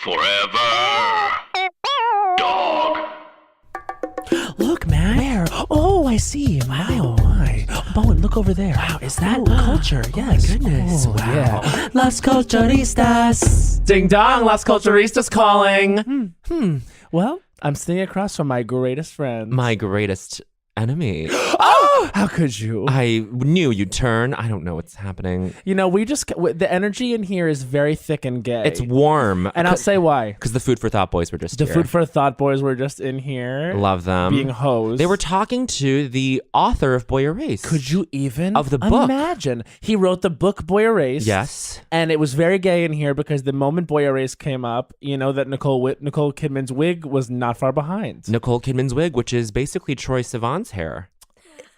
Forever. Dog. Look, man. Where? Oh, I see. My, oh, my. Bowen, look over there. Wow, is that culture? Yes. My goodness. Oh, Wow. Yeah. Las Culturistas. Ding dong, Las Culturistas calling. Well, I'm sitting across from my greatest friend. My greatest enemy. Oh! How could you? I knew you'd turn. I don't know what's happening. You know, the energy in here is very thick and gay. It's warm. And I'll say why. Because the Food for Thought boys were just The here. Food for Thought boys were just in here. Love them. Being hosed. They were talking to the author of Boy Erased. Could you even Of the book. imagine? He wrote the book Boy Erased. Yes. And it was very gay in here because the moment Boy Erased came up, you know that Nicole Kidman's wig was not far behind. Nicole Kidman's wig, which is basically Troye Sivan's hair.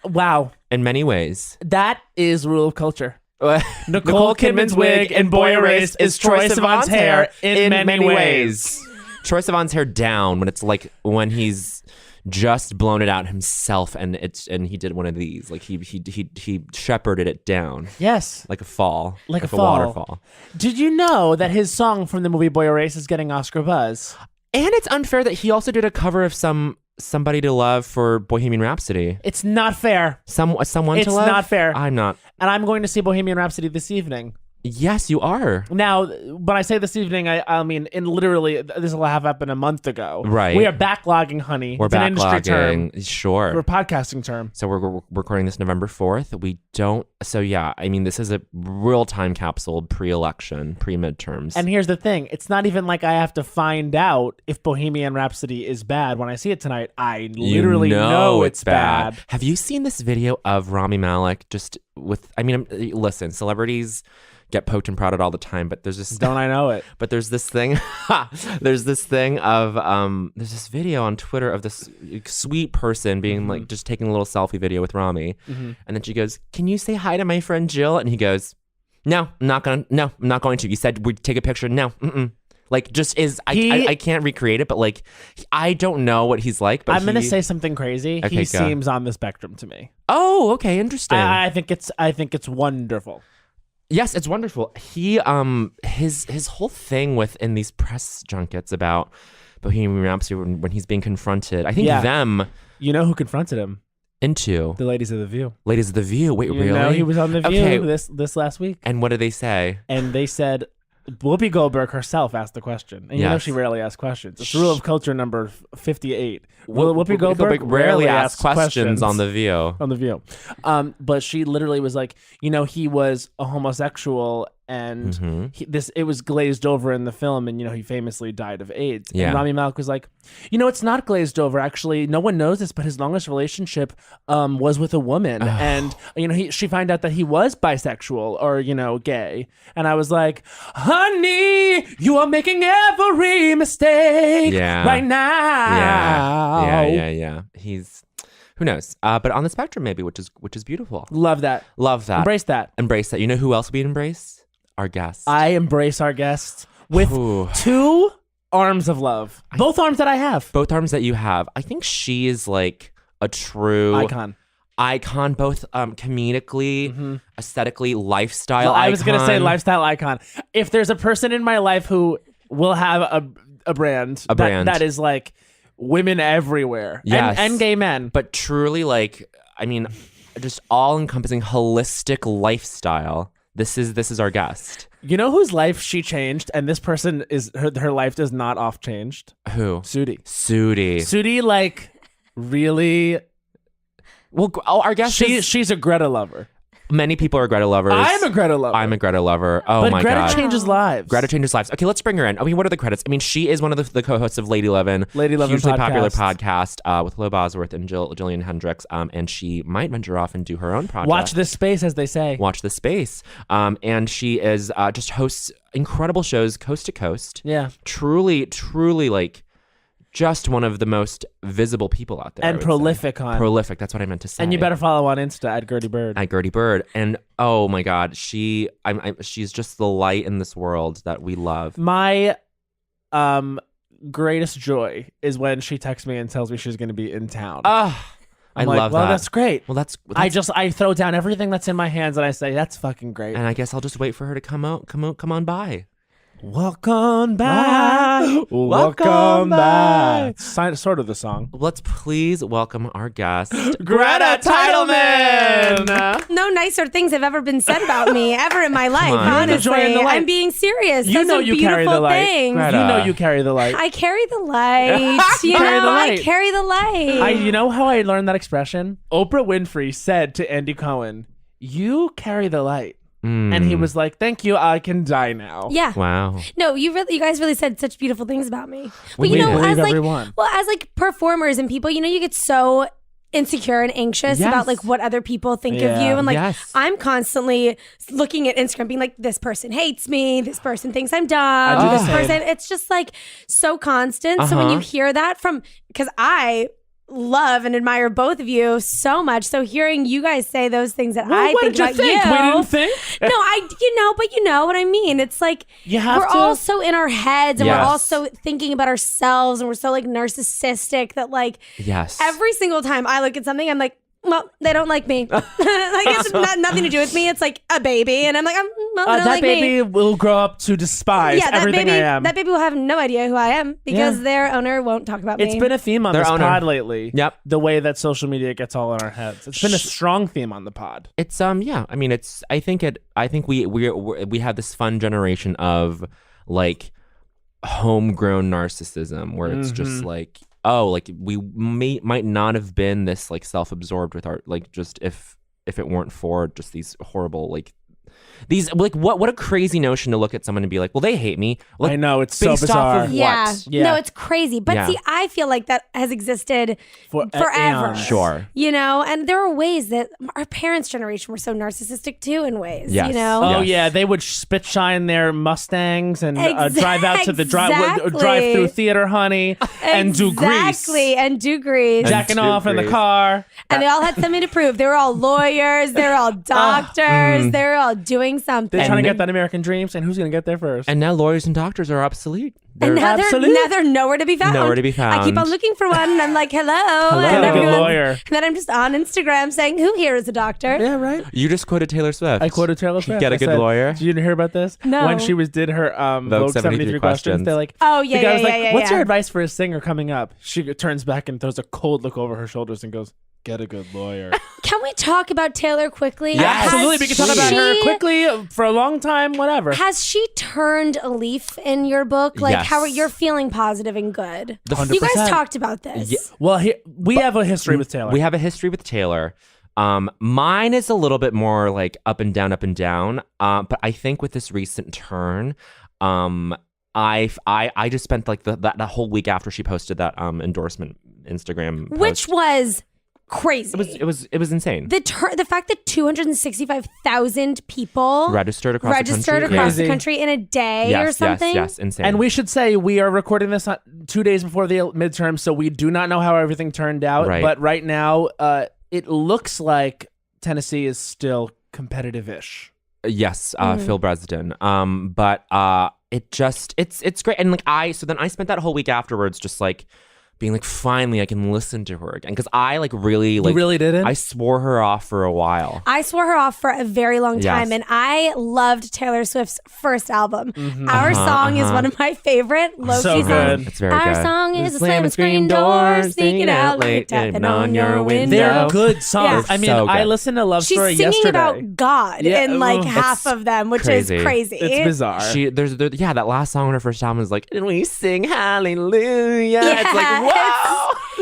Wow. In many ways. That is rule of culture. Nicole Kidman's wig in Boy Erased is Troye Sivan's hair in many ways. Troye Sivan's hair down when he's just blown it out himself, and he did one of these. Like he shepherded it down. Yes. Like a fall. Like a fall. waterfall. Did you know that his song from the movie Boy Erased is getting Oscar buzz? And it's unfair that he also did a cover of Somebody to Love for Bohemian Rhapsody. It's not fair. Someone It's to Love? not fair. I'm not. And I'm going to see Bohemian Rhapsody this evening. Yes, you are. Now, when I say this evening, I mean, literally, this will have happened a month ago. Right. We are backlogging, honey. We're It's an industry term. backlogging. Sure. We're a podcasting term. So we're recording this November 4th. So yeah, I mean, this is a real time capsule pre-election, pre-midterms. And here's the thing. It's not even like I have to find out if Bohemian Rhapsody is bad. When I see it tonight, I literally know it's bad. Have you seen this video of Rami Malek listen, celebrities get poked and prodded all the time, but there's this Don't I know it? But there's this thing there's this video on Twitter of this sweet person being like just taking a little selfie video with Rami, and then she goes, "Can you say hi to my friend Jill?" And he goes, "No, I'm not going to. You said we'd take a picture. No, like just is I can't recreate it, but like I don't know what he's like, but I'm gonna say something crazy. Okay, he go. seems on the spectrum to me. Oh, okay, interesting. I think it's wonderful. Yes, it's wonderful. He his whole thing within these press junkets about Bohemian Rhapsody when he's being confronted. I think them. You know who confronted him? Into The Ladies of the View. Ladies of the View. Wait, really? You know he was on The View Okay. this last week. And what did they say? And they said Whoopi Goldberg herself asked the question. And you know Yes. she rarely asks questions. It's rule of culture number 58. Whoopi Goldberg rarely asks questions on The View. On The View. But she literally was like, he was a homosexual and it was glazed over in the film, and he famously died of AIDS. Yeah. And Rami Malek was like, it's not glazed over. Actually, no one knows this, but his longest relationship was with a woman, and she found out that he was bisexual or gay. And I was like, honey, you are making every mistake right now. Yeah. He's. Who knows? But on the spectrum, maybe, which is beautiful. Love that. Embrace that. Embrace that. You know who else we embrace? Our guests. I embrace our guests with two arms of love. Both arms that I have. Both arms that you have. I think she is like a true icon, both comedically, aesthetically, lifestyle icon. I was going to say lifestyle icon. If there's a person in my life who will have a brand that is like women everywhere, yes, and gay men, but truly just all-encompassing holistic lifestyle. This is our guest. You know whose life she changed, and this person is her life is not off changed. Who? Sudi, like really. Well, our guest. She's a Greta lover. Many people are Greta lovers. I'm a Greta lover. Oh my God. Greta changes lives. Greta changes lives. Okay, let's bring her in. What are the credits? She is one of the co-hosts of Lady Lovin'. Hugely popular podcast with Lo Bosworth and Jillian Hendricks. And she might venture off and do her own project. Watch this space, as they say. Watch this space. And she is just hosts incredible shows coast to coast. Yeah. Truly, like just one of the most visible people out there. And prolific on. Prolific, that's what I meant to say. And you better follow on Insta at Gertie Bird. And oh my God, she's just the light in this world that we love. My greatest joy is when she texts me and tells me she's going to be in town. I love that. Well, that's great. Well, that's I throw down everything that's in my hands and I say, that's fucking great. And I guess I'll just wait for her to come on by. Welcome back. Welcome back. Sort of the song. Let's please welcome our guest, Greta Titelman. No nicer things have ever been said about me ever in my life. on. Honestly, Enjoying the light. I'm being serious. You Those know are you beautiful carry the light. things. Greta. You know you carry the light. I carry the light. You carry know, the light. I carry the light. You know how I learned that expression? Oprah Winfrey said to Andy Cohen, "You carry the light." And he was like, "Thank you, I can die now." Yeah. Wow. No, you guys really said such beautiful things about me. But We you know, believe as like, everyone. as like performers and people, you know, you get so insecure and anxious Yes. about like what other people think of Yeah. you, and like Yes. I'm constantly looking at Instagram being like, this person hates me, this person thinks I'm dumb, do the this same. person, it's just like so constant. So when you hear that because I love and admire both of you so much, so hearing you guys say those things that I what think did you about think? you, We didn't think. but you know what I mean. It's like You have we're to. all so in our heads, and Yes. we're all so thinking about ourselves, and we're so like narcissistic that like Yes. every single time I look at something, I'm like, well, they don't like me. Like it's nothing to do with me. It's like a baby, and I'm like, well, they don't That like me. baby will grow up to despise Yeah, everything I am. that baby will have no idea who I am because Yeah. their owner won't talk about It's me. been a theme on Their this owner. pod lately. Yep. The way that social media gets all in our heads. It's been a strong theme on the pod. It's yeah. I mean, I think we have this fun generation of like homegrown narcissism where it's just like, oh, like we might not have been this like self-absorbed with our like just if it weren't for just these horrible like these like what a crazy notion to look at someone and be like, well, they hate me. Like, I know, it's so based bizarre. off of yeah. what? Yeah. No, it's crazy. But Yeah. see, I feel like that has existed For forever. eons. Sure. You know, and there are ways that our parents' generation were so narcissistic too in ways, Yes. you know? Oh Yes. yeah, they would spit shine their Mustangs and drive out to the Exactly. drive through theater, honey, and do grease, Exactly, and do grease. jacking do off in the grease. car. And they all had something to prove. They were all lawyers. They were all doctors. They were all doing something. They're trying to get that American dream, and who's gonna get there first? And now lawyers and doctors are obsolete. And now Absolute. they're nowhere to be found. Nowhere to be I keep found. on looking for one, and I'm like, hello. Get And a good everyone- lawyer. And then I'm just on Instagram saying, who here is a doctor? Yeah, right. You just quoted Taylor Swift. I quoted Taylor Swift. Get a I good said, lawyer. Did you hear about this? No. When she did her Vogue 73 questions, they're like, Oh, yeah, the guy yeah, was like, yeah, what's yeah. your advice for a singer coming up? She turns back and throws a cold look over her shoulders and goes, get a good lawyer. Can we talk about Taylor quickly? Yes. Has Absolutely. We can talk about her she- quickly for a long time, whatever. Has she turned a leaf in your book? Like, Yes. how you're feeling positive and good? The You 100%. guys talked about this. Yeah. Well, we have a history with Taylor. We have a history with Taylor. Mine is a little bit more like up and down. But I think with this recent turn, I just spent like that whole week after she posted that endorsement Instagram post. Which was crazy. It was insane. The fact that 265,000 people Registered across the country. across the Crazy. country in a day Yes, or something. Yes, insane. And we should say we are recording this 2 days before the midterm, so we do not know how everything turned out. Right. But right now, it looks like Tennessee is still competitive-ish. Yes, Phil Bresden. But it's great. And like so then I spent that whole week afterwards just like being like, finally I can listen to her again. Because I like really like You really didn't? I swore her off for a while. I swore her off for a very long time, Yes. and I loved Taylor Swift's first album. Our song is one of my favorite low-key So songs. good. It's very Our good. song is Slamming a screen door, sneaking out late, tapping on your window. They're good songs. Yeah. I mean, So good. I listened to Love She's Story singing yesterday. about God Yeah, in like ugh. half of them, which crazy. is crazy. It's bizarre. That last song on her first album is like, and we sing hallelujah. Yeah, It's like, wow.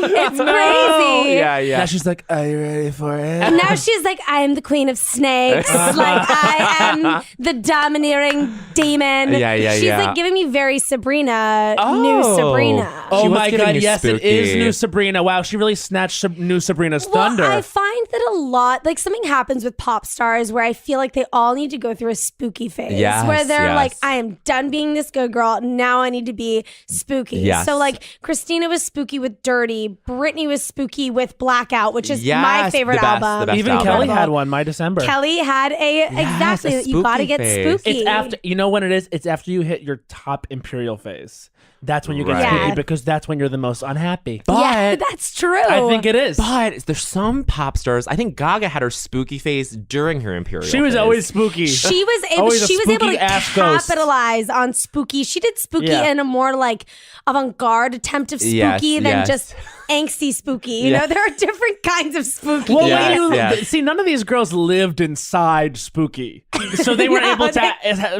It's No. crazy. Yeah, yeah. Now she's like, are you ready for it? And now she's like, I am the queen of snakes. Like, I am the domineering demon. Yeah, yeah, She's yeah. like giving me very Sabrina, Oh. new Sabrina. Oh She was my giving God, you yes, it is spooky. new Sabrina. Wow, she really snatched new Sabrina's thunder. Well, I find that a lot, like something happens with pop stars where I feel like they all need to go through a spooky phase Yes, where they're yes. like, I am done being this good girl. Now I need to be spooky. Yes. So like Christina was spooky with Dirty, spooky. Britney was spooky with Blackout, which is my Yes, favorite the best, album. the best Even album. Kelly had one, My December. Kelly had exactly. a You gotta spooky get phase. spooky. It's after, you know when it is? It's after you hit your top Imperial phase. That's when you get Right. spooky Yeah. because that's when you're the most unhappy. yeah, But that's true. I think it is. But there's some pop stars. I think Gaga had her spooky phase during her Imperial. She was phase. always spooky. She was able. Always a She was able to spooky-ass ghost. capitalize on spooky. She did spooky Yeah. in a more like avant-garde attempt of spooky Yes, than yes. just angsty spooky. You Yeah. know, there are different kinds of spooky. Well, Yes, when you yes. see, none of these girls lived inside spooky, so they were No, able to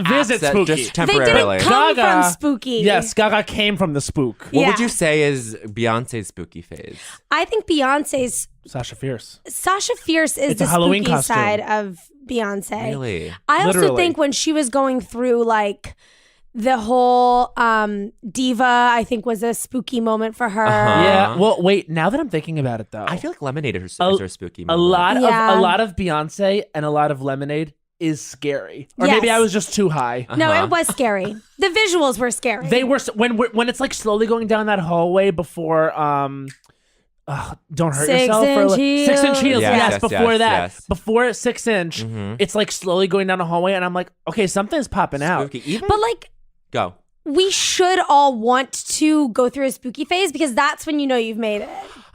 visit Access spooky. just They temporarily. didn't come Gaga- from spooky. Yes, Gaga came from the spook. What Yeah. would you say is Beyonce's spooky phase? I think Beyonce's Sasha Fierce. Sasha Fierce is It's the a Halloween spooky costume. side of Beyonce. Really? I also Literally. think when she was going through like the whole diva, I think was a spooky moment for her. Uh-huh. Yeah. Well, wait. Now that I'm thinking about it, though, I feel like Lemonade is A- her spooky. a moment. lot Yeah. of a lot of Beyonce and a lot of Lemonade is scary. Or Yes. maybe I was just too high. No, Uh-huh. it was scary. The visuals were scary. They were when it's like slowly going down that hallway before don't hurt 6 yourself. inch 6 inch heels. Yes, Yes, yes, before yes, that, yes. before 6 inch, it's like slowly going down a hallway, and I'm like, okay, something's popping out. Spooky. Even but like go. we should all want to go through a spooky phase because that's when you know you've made it.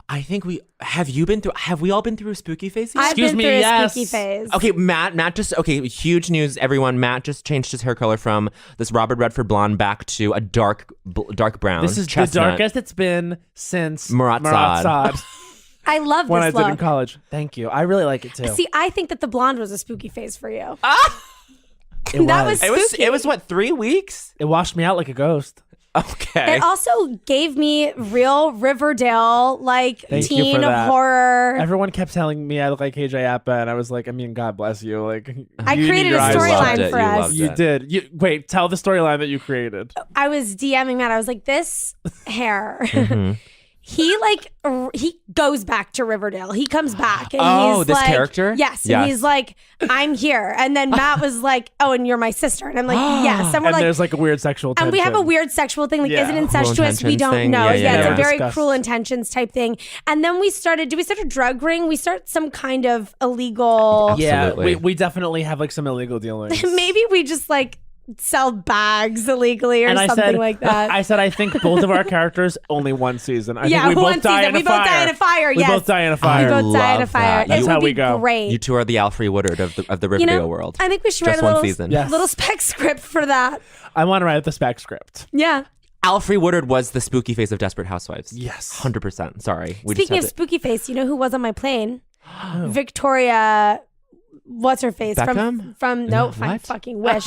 I think have we all been through a spooky phase? I've Excuse been me, through yes. a spooky phase. Okay, Matt just huge news, everyone. Matt just changed his hair color from this Robert Redford blonde back to a dark brown. This is chestnut. the darkest it's been since Murat Saad I love when I this did in look. college. Thank you. I really like it too. See, I think that the blonde was a spooky phase for you. It that was spooky. It was what, 3 weeks? It washed me out like a ghost. Okay. It also gave me real Riverdale, like Thank you teen for that. horror. Everyone kept telling me I look like KJ Appa, and I was like, I mean, God bless you. Like, I you need created your a eyes loved storyline it. for You us. loved You it. did. Wait, tell the storyline that you created. I was DMing Matt. I was like, this hair. Mm-hmm. He goes back to Riverdale. He comes back. And Oh, he's this like, character? Yes. Yes. And he's like, I'm here. And then Matt was like, oh, and you're my sister. And I'm like, yes. And we're And like, there's like a weird sexual tension. and we have a weird sexual thing. Like, Yeah. is it Cruel incestuous? We intentions don't thing? know. Yeah, Yeah, it's yeah. a very Discussed. cruel intentions type thing. And then we start a drug ring? We start some kind of illegal. Yeah, Absolutely. we definitely have like some illegal dealings. Maybe we just like sell bags illegally or And I something said, like that. I said, I think both of our characters only one season. I Yeah, think we one both die season. in a We both fire. die in a fire, We yes. both die in a We fire. both die in a love fire. that. It That's would how be we go. great. You two are the Alfre Woodard of the Riverdale world. I think we should Just write a one little, season. Yes. little spec script for that. I want to write the spec script. Yeah. Alfre Woodard was the spooky face of Desperate Housewives. Yes. 100%. Sorry. Speaking of spooky face, you know who was on my plane? Victoria. What's her face Beckham? from no, I What? fucking wish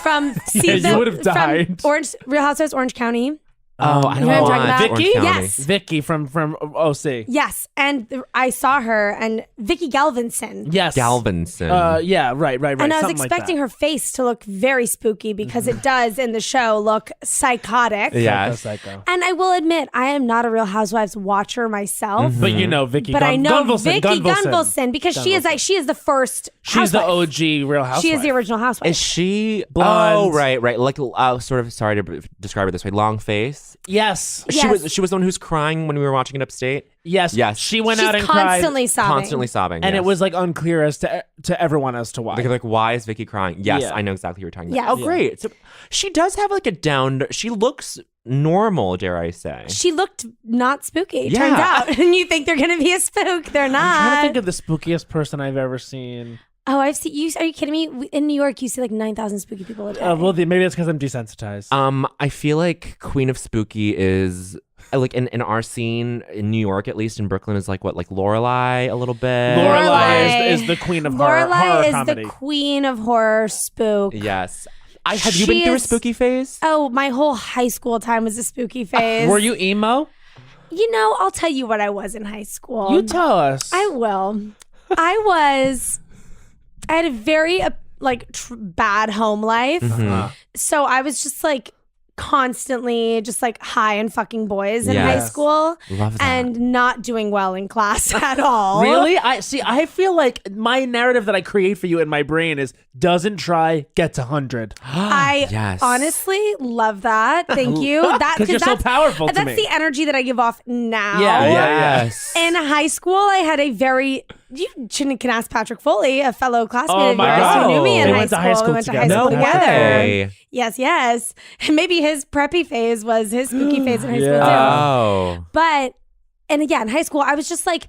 from Yeah, you would have from died. Real Housewives Orange County. Oh, I You don't know what I'm want talking about? Orange Vicky? County. Yes. Vicky from OC. Yes, and I saw her and Vicky Galvinson. Yes. Galvinson. Yeah, right. And I was something like expecting that. her face to look very spooky because it does in the show look psychotic. Yeah. Psycho. And I will admit, I am not a Real Housewives watcher myself. But you know Vicky But I know Gunvalson. Vicky Gunvalson because she is the first. She's the housewife. OG Real Housewife. She is the original housewife. Is she Blonde. Oh, right. Like, sort of. Sorry to describe her this way. Long face. Yes. Yes. She was the one who's crying when we were watching it upstate. Yes. Yes. She went She's out and cried. constantly sobbing. Constantly sobbing. And yes. it was like unclear as to everyone as to why. like why is Vicky crying? Yes, Yeah. I know exactly what you're talking Yes. about. Oh, Yeah. great. So she does have like a down. She looks normal, dare I say? She looked not spooky. Yeah. Turns out, and you think they're gonna be a spook? They're I'm trying to not. think of the spookiest person I've ever seen. Oh, I've seen you. Are you kidding me? In New York, you see like 9,000 spooky people a day. Well, maybe it's because I'm desensitized. I feel like Queen of Spooky is like in our scene in New York, at least in Brooklyn, is like Lorelai a little bit. Lorelai is the queen of horror Lorelai is comedy. the queen of horror spook. Yes. Have you been She through a is- spooky phase? Oh, my whole high school time was a spooky phase. Were you emo? You know, I'll tell you what I was in high school. You tell us. I will. I had a very bad home life. Mm-hmm. Uh, So I was just like constantly just like high and fucking boys in high Yes. school. Love that. And not doing well in class at all. Really? I feel like my narrative that I create for you in my brain is doesn't try, gets 100. I Yes. honestly love that. Thank you. That 'Cause you're so that's- powerful to That's me. the energy that I give off now. Yes. In high school, I had a very. You can ask Patrick Foley, a fellow classmate Oh of my yours God. who knew me in They high went to school. high school We went to high together. school No together. way. Yes. And maybe his preppy phase was his spooky phase in high school too. Oh. But, and again, high school, I was just like,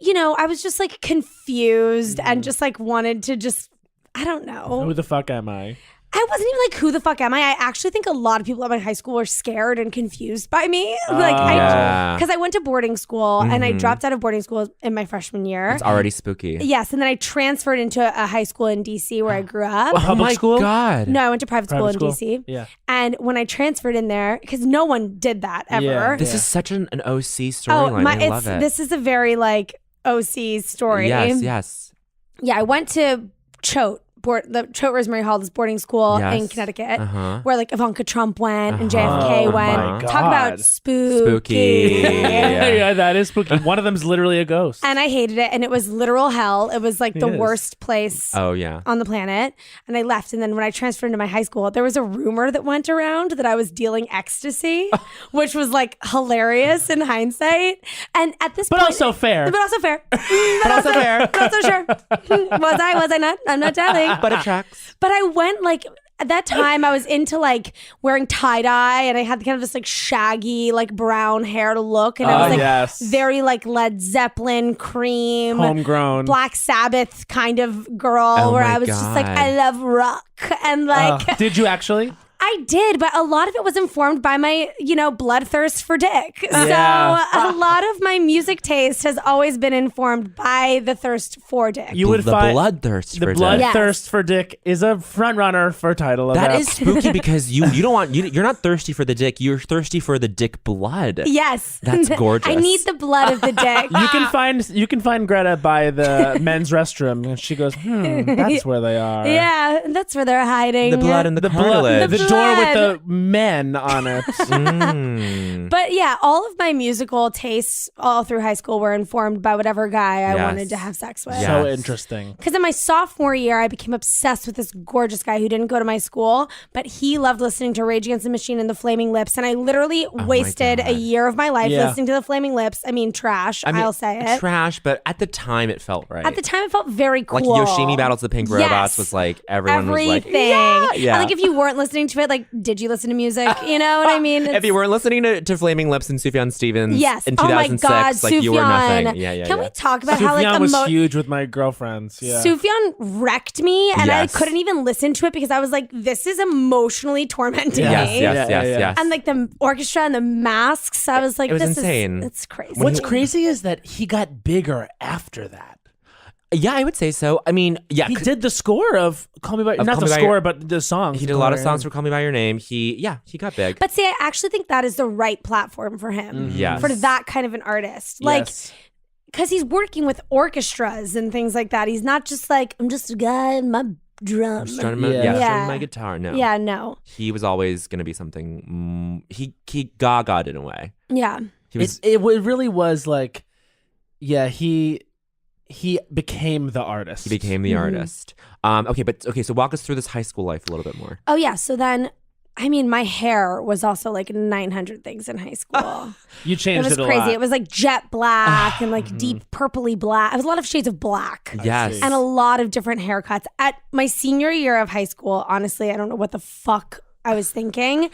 I was just like confused and just like wanted to just, I don't know. Who the fuck am I? I wasn't even like, who the fuck am I? I actually think a lot of people at my high school were scared and confused by me. Yeah. Because I went to boarding school and I dropped out of boarding school in my freshman year. It's already spooky. Yes, and then I transferred into a high school in DC where I grew up. Oh Public my school? God. No, I went to private school in Private DC. Yeah. And when I transferred in there, because no one did that ever. Yeah. This is such an OC storyline. I love it. This is a very like OC story. Yes. Yeah, I went to Choate. The Choate Rosemary Hall, this boarding school Yes. in Connecticut, Uh-huh. where like Ivanka Trump went and JFK Oh went. my Talk about God. spooky. Yeah, that is spooky. One of them's literally a ghost. And I hated it, and it was literal hell. It was like the Yes. worst place Oh, yeah. on the planet. And I left. And then when I transferred into my high school, there was a rumor that went around that I was dealing ecstasy, which was like hilarious in hindsight. And at this But point, also fair. But also fair. But also fair. Not so sure. Was I not? I'm not telling. But it tracks. But I went like at that time I was into like wearing tie-dye and I had kind of this like shaggy like brown hair look and I was like yes. very like Led Zeppelin, Cream, Homegrown. Black Sabbath kind of girl Oh where my I was just like God. I love rock and like Did you actually? I did, but a lot of it was informed by my, bloodthirst for dick. Yeah. So a lot of my music taste has always been informed by the thirst for dick. You would the find bloodthirst the for bloodthirst dick. for dick is a front runner for title of That is spooky because you don't want you're not thirsty for the dick. You're thirsty for the dick blood. Yes. That's gorgeous. I need the blood of the dick. You can find Greta by the men's restroom, and she goes, that's where they are. Yeah, that's where they're hiding. The blood and the, The cartilage. the door with the men on it. But yeah, all of my musical tastes all through high school were informed by whatever guy I Yes. wanted to have sex with. Yeah. So Yes. interesting. Because in my sophomore year, I became obsessed with this gorgeous guy who didn't go to my school, but he loved listening to Rage Against the Machine and the Flaming Lips. And I literally wasted a God. year of my life Yeah. listening to the Flaming Lips. I mean, trash. I mean, I'll say it. trash, but at the time it felt right. At the time, it felt very cool. like Yoshimi Battles of the Pink Robots Yes. was like everyone Everything. was like, yeah. And like if you weren't listening to it, like, did you listen to music? You know what I mean? If you weren't listening to Flaming Lips and Sufjan Stevens Yes. in Oh my 2006, God, like you were Sufjan. nothing. Yeah. Can we talk about how like Sufjan was huge with my girlfriends. Yeah. Sufjan wrecked me, and Yes. I couldn't even listen to it because I was like, "This is emotionally tormenting Yeah. me." Yes. And like the orchestra and the masks, I was like, It was "This insane. It's crazy." What's crazy is that he got bigger after that. Yeah, I would say so. I mean, yeah, He did the score of Call Me By Of not Call the Me By score, Your- but the songs. he did a lot of songs for Call Me by Your Name. He got big. But see, I actually think that is the right platform for him. Yes. For that kind of an artist, like. Yes. Because he's working with orchestras and things like that. He's not just like, I'm just a guy in my drum. Strumming Yeah. my guitar. No. Yeah, no. He was always going to be something. He gaga'd in a way. Yeah. He was. It really was like, yeah, he became the artist. He became the artist. Okay, so walk us through this high school life a little bit more. Oh, yeah. So then, I mean, my hair was also like 900 things in high school. You It changed was it a crazy. lot. It was like jet black and like deep purpley black. It was a lot of shades of black. Yes. And a lot of different haircuts. At my senior year of high school, honestly, I don't know what the fuck I was thinking.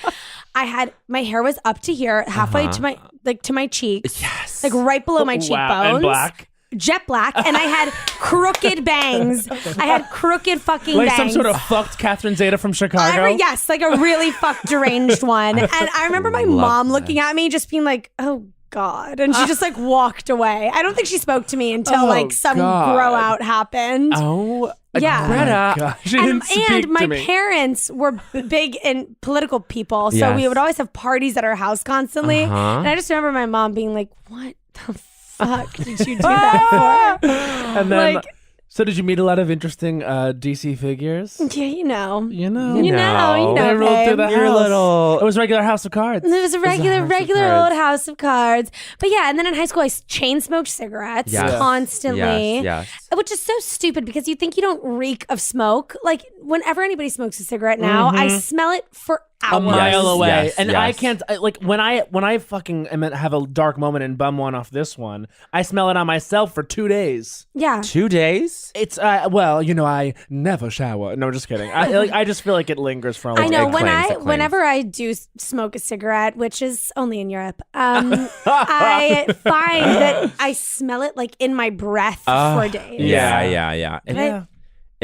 My hair was up to here, halfway to my cheeks. Yes. Like right below my cheekbones. Wow, and black. Jet black, and I had crooked bangs. I had crooked fucking Like bangs. some sort of fucked Catherine Zeta from Chicago. Yes, like a really fucked deranged one. And I remember my mom looking at me just being like, oh God. And she just like walked away. I don't think she spoke to me until Oh, like some God. grow out happened. Oh, Yeah. Greta. God, she didn't speak And my to me. parents were big in political people. So Yes. we would always have parties at our house constantly. Uh-huh. And I just remember my mom being like, what the fuck did you do that for? And then like, So did you meet a lot of interesting DC figures? Yeah, you know. You know. They rolled through the babe. Your house. little. It was regular House of Cards. It was a regular Cards. old house of cards. But yeah, and then in high school, I chain smoked cigarettes Yes. constantly. Yes. Which is so stupid because you think you don't reek of smoke. Like, whenever anybody smokes a cigarette now, I smell it for hours. A mile away, yes, and yes. I can't like when I fucking have a dark moment and bum one off this one. I smell it on myself for 2 days. Yeah. 2 days? It's well, I never shower. No, just kidding. I just feel like it lingers for a long I know It claims. whenever I do smoke a cigarette, which is only in Europe, I find that I smell it like in my breath for days. Yeah.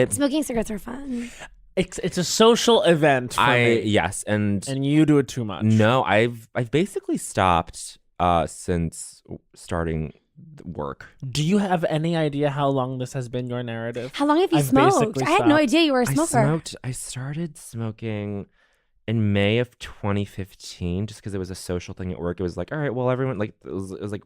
Smoking cigarettes are fun. It's a social event for me. Yes, and you do it too much. no, I've basically stopped since starting work. Do you have any idea how long this has been your narrative? How long have you I've smoked? basically I had no stopped. idea you were a smoker. I started smoking in May of 2015 just because it was a social thing at work. It was like, all right, well, everyone, like, it was like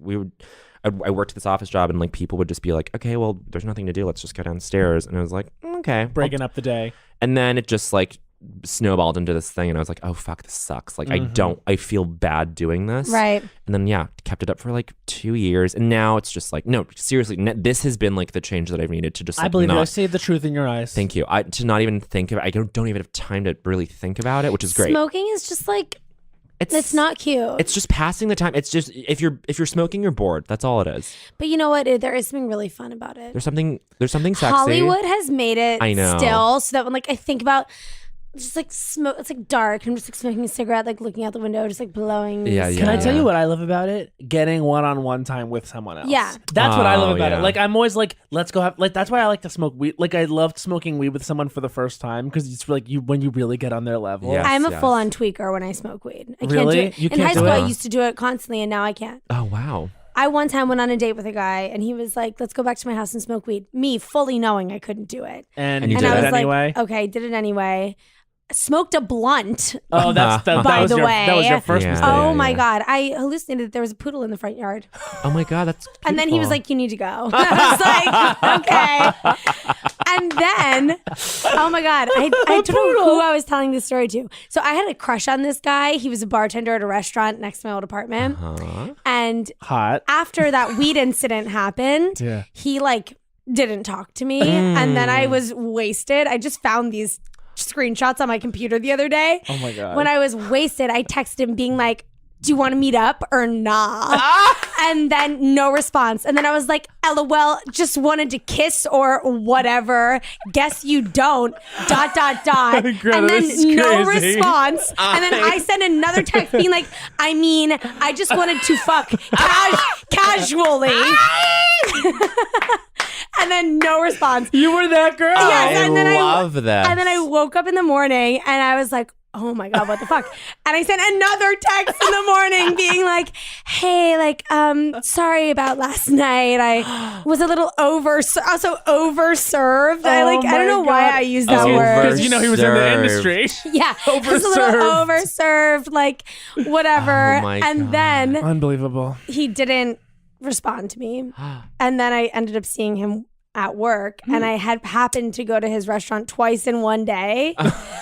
I worked this office job and like people would just be like, okay, well, there's nothing to do. Let's just go downstairs. And I was like, okay. Breaking up the day. And then it just like snowballed into this thing and I was like, oh fuck, this sucks. Like I feel bad doing this. Right. And then kept it up for like 2 years. And now it's just like, no, seriously, this has been like the change that I've needed to just like, I believe not, you. I see the truth in your eyes. Thank you. To not even think of it. I don't even have time to really think about it, which is great. Smoking is just like, it's not cute. It's just passing the time. It's just if you're smoking, you're bored. That's all it is. But you know what? There is something really fun about it. There's something sexy. Hollywood has made it I know. still so that when like I think about just like smoke, it's like dark. I'm just like smoking a cigarette, like looking out the window, just like blowing. Yeah, Can I tell yeah. you what I love about it? Getting one-on-one time with someone else. Yeah. That's what I love Oh, about yeah. it. Like, I'm always like, let's go have, like, that's why I like to smoke weed. Like, I loved smoking weed with someone for the first time because it's like when you really get on their level. Yeah. I'm a Yes. full-on tweaker when I smoke weed. I can't Really? do it. You In can't high do school, it? I used to do it constantly, and now I can't. Oh wow. I one time went on a date with a guy, and he was like, "Let's go back to my house and smoke weed." Me fully knowing I couldn't do it, And And you you did I did it was anyway? like, "Okay, did it anyway." Smoked a blunt. Oh, that By was the your, way. that was your first Yeah. mistake. Oh my God. I hallucinated that there was a poodle in the front yard. Oh my god, that's beautiful. And then he was like, "You need to go." I was like, "Okay." And then, oh my God, I don't know who I was telling this story to. So I had a crush on this guy. He was a bartender at a restaurant next to my old apartment. And Hot. after that weed incident happened, Yeah. he like didn't talk to me. And then I was wasted. I just found these screenshots on my computer the other day. Oh my God. When I was wasted, I texted him being like, "Do you want to meet up or nah?" And then no response. And then I was like, "LOL, just wanted to kiss or whatever. Guess you don't. ... And Greta, then this is no crazy. response. And then I sent another text being like, "I mean, I just wanted to fuck casually." And then no response. You were that girl. Yes, and then love that. And then I woke up in the morning and I was like, "Oh my God, what the fuck?" And I sent another text in the morning being like, "Hey, like, sorry about last night. I was a little also overserved." I don't know why I use that word. Because he was in the industry. Yeah, just a little overserved, like whatever. Oh my and God. then Unbelievable. he didn't respond to me. And then I ended up seeing him at work, and I had happened to go to his restaurant twice in one day,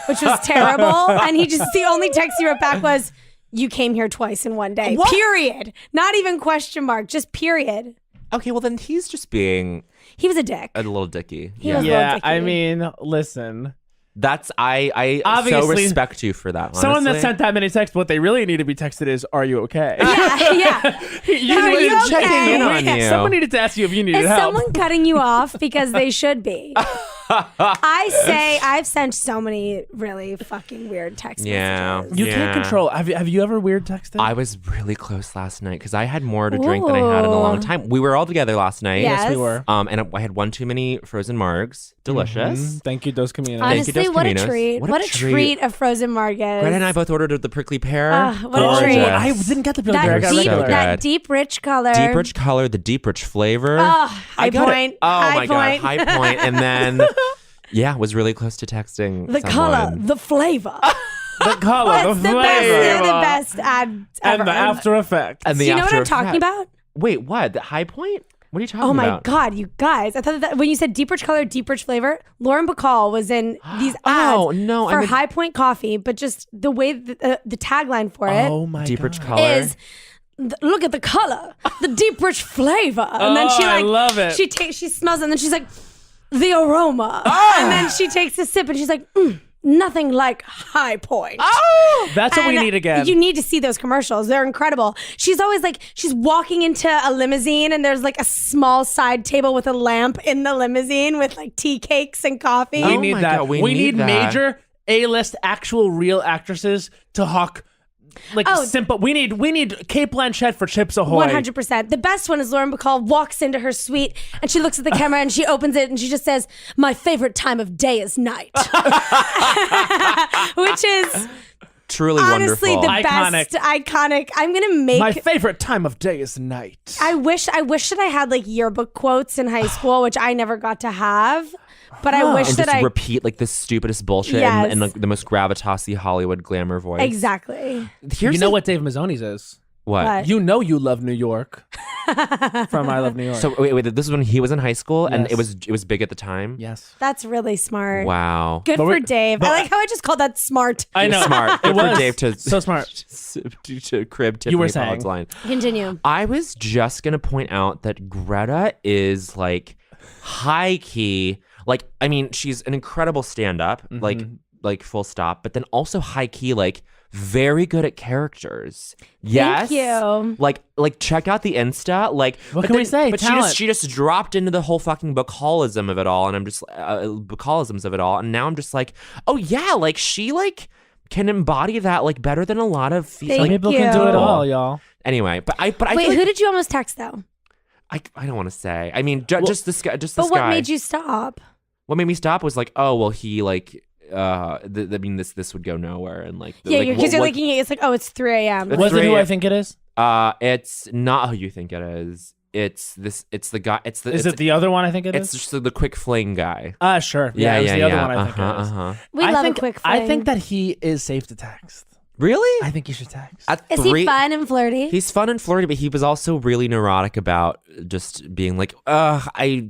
which was terrible. And the only text he wrote back was, "You came here twice in one day." What? Period. Not even question mark, just period. Okay, well then he's just being He was a dick. a little dicky. He was a little Yeah, dicky. I mean, listen. That's I so Obviously, respect you for that. Someone that honestly. sent that many texts, what they really need to be texted is, "Are you okay?" Yeah. You Are needed you to check okay? in on you. Someone needed to ask you if you needed Is help. someone cutting you off because they should be? I've sent so many really fucking weird text Yeah. messages. You can't control. Have you ever weird texted? I was really close last night because I had more to drink than I had in a long time. We were all together last night. Yes. we were. And I had one too many frozen margs. Delicious. Thank you, Dos Caminos. Thank you, Honestly, Dos what a Caminos. treat. What a What a treat of frozen margaritas. Greta and I both ordered the prickly pear. What a treat. Gorgeous. I didn't get the Billy that Bear. I got deep- regular. good. that deep rich color. Deep rich color, the deep rich flavor. Oh, I high got it. point. Oh high my point. god, high point. And then was really close to texting The someone. color, the flavor. The color, That's the the flavor, best. They're the best ad ever. and the after effect. And Do the you know what after I'm talking effect. about? Wait, what? The high point? What are you talking Oh about? my God, you guys. I thought that when you said deep rich color, deep rich flavor, Lauren Bacall was in these ads for High Point Coffee, but just the way the tagline for it Oh my Deep God. rich color. is look at the color, the deep rich flavor. And then she I love it. She smells it and then she's like, the aroma. And then she takes a sip and she's like, nothing like High Point. That's what we And need again. You need to see those commercials. They're incredible. She's always like, she's walking into a limousine and there's like a small side table with a lamp in the limousine with like tea cakes and coffee. we Oh need my that. God, we we need need that. major A-list, actual, real actresses to hawk. Oh. Simple. We need Kate Blanchett for Chips Ahoy. 100%. The best one is Lauren Bacall walks into her suite and she looks at the camera and she opens it and she just says, my favorite time of day is night. Which is Truly honestly wonderful. the best iconic. I'm going to make My favorite time of day is night. I wish that I had like yearbook quotes in high school, which I never got to have. But I wish and that just I repeat like the stupidest bullshit Yes. in like the most gravitas-y Hollywood glamour voice. exactly. Here's You know what Dave Mazzoni's is? What? What? You know you love New York from I Love New York. So wait, this is when he was in high school, and Yes. it was big at the time. yes. That's really smart. Wow. Good But for we're- Dave. I like how I just called that smart. I know. Smart. Good It for was Dave to so smart. to crib Tiffany You were Pollock's saying. line. Continue. I was just gonna point out that Greta is like high key. Like, I mean, she's an incredible stand-up, like full stop. But then also high key, like very good at characters. Yes. Thank you. Like check out the Insta. Like, What but can we say? But Talent. she just dropped into the whole fucking Bacallism of it all, and I'm just Bacallisms of it all, and now I'm just like, oh yeah, like she like can embody that like better than a lot of Thank like, People can do it you. all, y'all. anyway. But I Wait, feel like, who did you almost text though? I don't want to say. I mean, just this guy. Just But this what guy. made you stop? What made me stop was like, oh well, he like. I mean, this would go nowhere, and like Yeah, like, because you're what- looking at it's like, oh, it's 3 a.m. It's Was it 3 who I a.m. think it is? It's not who you think it is. It's the guy. It's the. Is it's, it the other one I think it It's is? just the quick fling guy. Sure. Yeah, it was the other one I think it is. We I love think, a quick I fling. think that he is safe to text. Really? I think you should text. At Is 3 he fun and flirty? He's fun and flirty, but he was also really neurotic about just being like, I